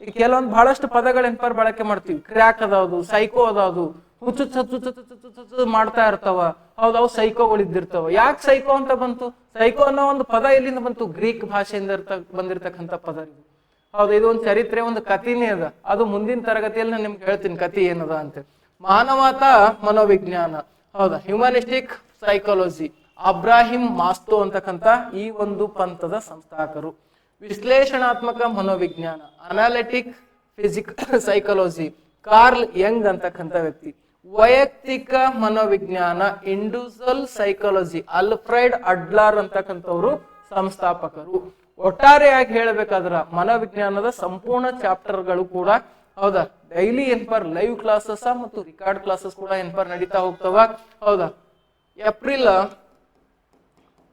ಈಗ ಕೆಲವೊಂದು ಬಹಳಷ್ಟು ಪದಗಳು ನೆನಪರ್ ಬಳಕೆ ಮಾಡ್ತೀವಿ. ಕ್ರ್ಯಾಕ್ ಅದಾವುದು, ಸೈಕೋ ಅದಾವುದು, ಹುಚ್ಚು ಮಾಡ್ತಾ ಇರ್ತಾವ, ಹೌದವು ಸೈಕೋಗಳು ಇದ್ದಿರ್ತಾವ. ಯಾಕೆ ಸೈಕೋ ಅಂತ ಬಂತು? ಸೈಕೋ ಅನ್ನೋ ಒಂದು ಪದ ಎಲ್ಲಿಂದ ಬಂತು? ಗ್ರೀಕ್ ಭಾಷೆಯಿಂದ ಬಂದಿರತಕ್ಕಂಥ ಪದ ಇದು. ಹೌದು, ಇದು ಒಂದು ಚರಿತ್ರೆ, ಒಂದು ಕಥೆನೇ ಅದ. ಅದು ಮುಂದಿನ ತರಗತಿಯಲ್ಲಿ ನಾನು ನಿಮ್ಗೆ ಹೇಳ್ತೀನಿ ಕಥೆ ಏನದ ಅಂತ. ಮಾನವತ ಮನೋವಿಜ್ಞಾನ, ಹೌದಾ, ಹ್ಯೂಮನಿಸ್ಟಿಕ್ ಸೈಕಾಲಜಿ, ಅಬ್ರಾಹಿಂ ಮಾಸ್ತೋ ಅಂತಕ್ಕಂಥ ಈ ಒಂದು ಪಂಥದ ಸಂಸ್ಥಾಪಕರು. ವಿಶ್ಲೇಷಣಾತ್ಮಕ ಮನೋವಿಜ್ಞಾನ ಅನಾಲಿಟಿಕ್ ಸೈಕಾಲಜಿ, ಕಾರ್ಲ್ ಯಂಗ್ ಅಂತಕ್ಕಂಥ ವ್ಯಕ್ತಿ. ವೈಯಕ್ತಿಕ ಮನೋವಿಜ್ಞಾನ ಇಂಡಿವಿಜುವಲ್ ಸೈಕಾಲಜಿ, ಅಲ್ಫ್ರೆಡ್ ಅಡ್ಲರ್ ಅಂತಕ್ಕಂಥವ್ರು ಸಂಸ್ಥಾಪಕರು. ಒಟ್ಟಾರೆಯಾಗಿ ಹೇಳಬೇಕಾದ್ರ ಮನೋವಿಜ್ಞಾನದ ಸಂಪೂರ್ಣ ಚಾಪ್ಟರ್ಗಳು ಕೂಡ, ಹೌದಾ, ಡೈಲಿ ಏನ್ಪರ್ ಲೈವ್ ಕ್ಲಾಸಸ್ ಮತ್ತು ರಿಕಾರ್ಡ್ ಕ್ಲಾಸಸ್ ಕೂಡ ಏನ್ಪರ್ ನಡೀತಾ ಹೋಗ್ತವ. ಹೌದಾ, ಏಪ್ರಿಲ್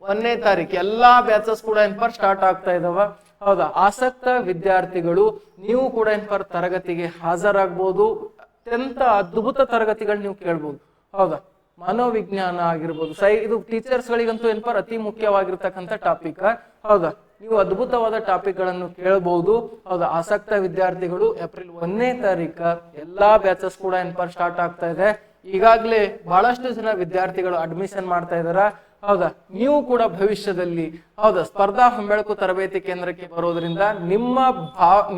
1ನೇ ತಾರೀಕು ಎಲ್ಲಾ ಬ್ಯಾಚಸ್ ಕೂಡ ಏನ್ಪರ್ ಸ್ಟಾರ್ಟ್ ಆಗ್ತಾ ಇದಾವ. ಹೌದಾ, ಆಸಕ್ತ ವಿದ್ಯಾರ್ಥಿಗಳು ನೀವು ಕೂಡ ಏನ್ಪರ್ ತರಗತಿಗೆ ಹಾಜರಾಗ್ಬೋದು. ಅತ್ಯಂತ ಅದ್ಭುತ ತರಗತಿಗಳು ನೀವು ಕೇಳ್ಬೋದು. ಹೌದಾ, ಮನೋವಿಜ್ಞಾನ ಆಗಿರ್ಬೋದು, ಇದು ಟೀಚರ್ಸ್ ಗಳಿಗಂತೂ ಏನ್ಪರ್ ಅತಿ ಮುಖ್ಯವಾಗಿರ್ತಕ್ಕಂಥ ಟಾಪಿಕ್. ಹೌದಾ, ನೀವು ಅದ್ಭುತವಾದ ಟಾಪಿಕ್ ಗಳನ್ನು ಕೇಳಬಹುದು. ಹೌದಾ, ಆಸಕ್ತ ವಿದ್ಯಾರ್ಥಿಗಳು ಏಪ್ರಿಲ್ 1ನೇ ತಾರೀಕು ಎಲ್ಲಾ ಬ್ಯಾಚಸ್ ಕೂಡ ಏನ್ಪರ್ ಸ್ಟಾರ್ಟ್ ಆಗ್ತಾ ಇದೆ. ಈಗಾಗಲೇ ಬಹಳಷ್ಟು ಜನ ವಿದ್ಯಾರ್ಥಿಗಳು ಅಡ್ಮಿಷನ್ ಮಾಡ್ತಾ ಇದಾರ. ಹೌದಾ, ನೀವು ಕೂಡ ಭವಿಷ್ಯದಲ್ಲಿ, ಹೌದಾ, ಸ್ಪರ್ಧಾ ಹೊಂಬೆಳಕು ತರಬೇತಿ ಕೇಂದ್ರಕ್ಕೆ ಬರೋದ್ರಿಂದ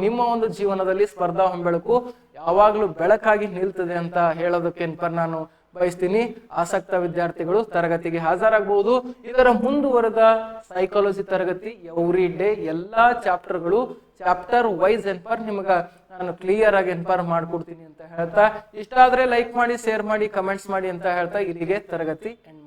ನಿಮ್ಮ ಒಂದು ಜೀವನದಲ್ಲಿ ಸ್ಪರ್ಧಾ ಹೊಂಬೆಳಕು ಯಾವಾಗ್ಲೂ ಬೆಳಕಾಗಿ ನಿಲ್ತದೆ ಅಂತ ಹೇಳೋದಕ್ಕೆ ಏನ್ಪರ್ ನಾನು ಬಯಸ್ತೀನಿ. ಆಸಕ್ತ ವಿದ್ಯಾರ್ಥಿಗಳು ತರಗತಿಗೆ ಹಾಜರಾಗಬಹುದು. ಇದರ ಮುಂದುವರೆದ ಸೈಕಾಲಜಿ ತರಗತಿ ಎವ್ರಿ ಡೇ ಎಲ್ಲಾ ಚಾಪ್ಟರ್ಗಳು ಚಾಪ್ಟರ್ ವೈಸ್ ಏನ್ಪರ್ ನಿಮಗ ನಾನು ಕ್ಲಿಯರ್ ಆಗಿ ಏನ್ಪರ್ ಮಾಡ್ಕೊಡ್ತೀನಿ ಅಂತ ಹೇಳ್ತಾ, ಇಷ್ಟ ಆದ್ರೆ ಲೈಕ್ ಮಾಡಿ, ಶೇರ್ ಮಾಡಿ, ಕಮೆಂಟ್ಸ್ ಮಾಡಿ ಅಂತ ಹೇಳ್ತಾ ಇಲ್ಲಿಗೆ ತರಗತಿ ಎಂಡ್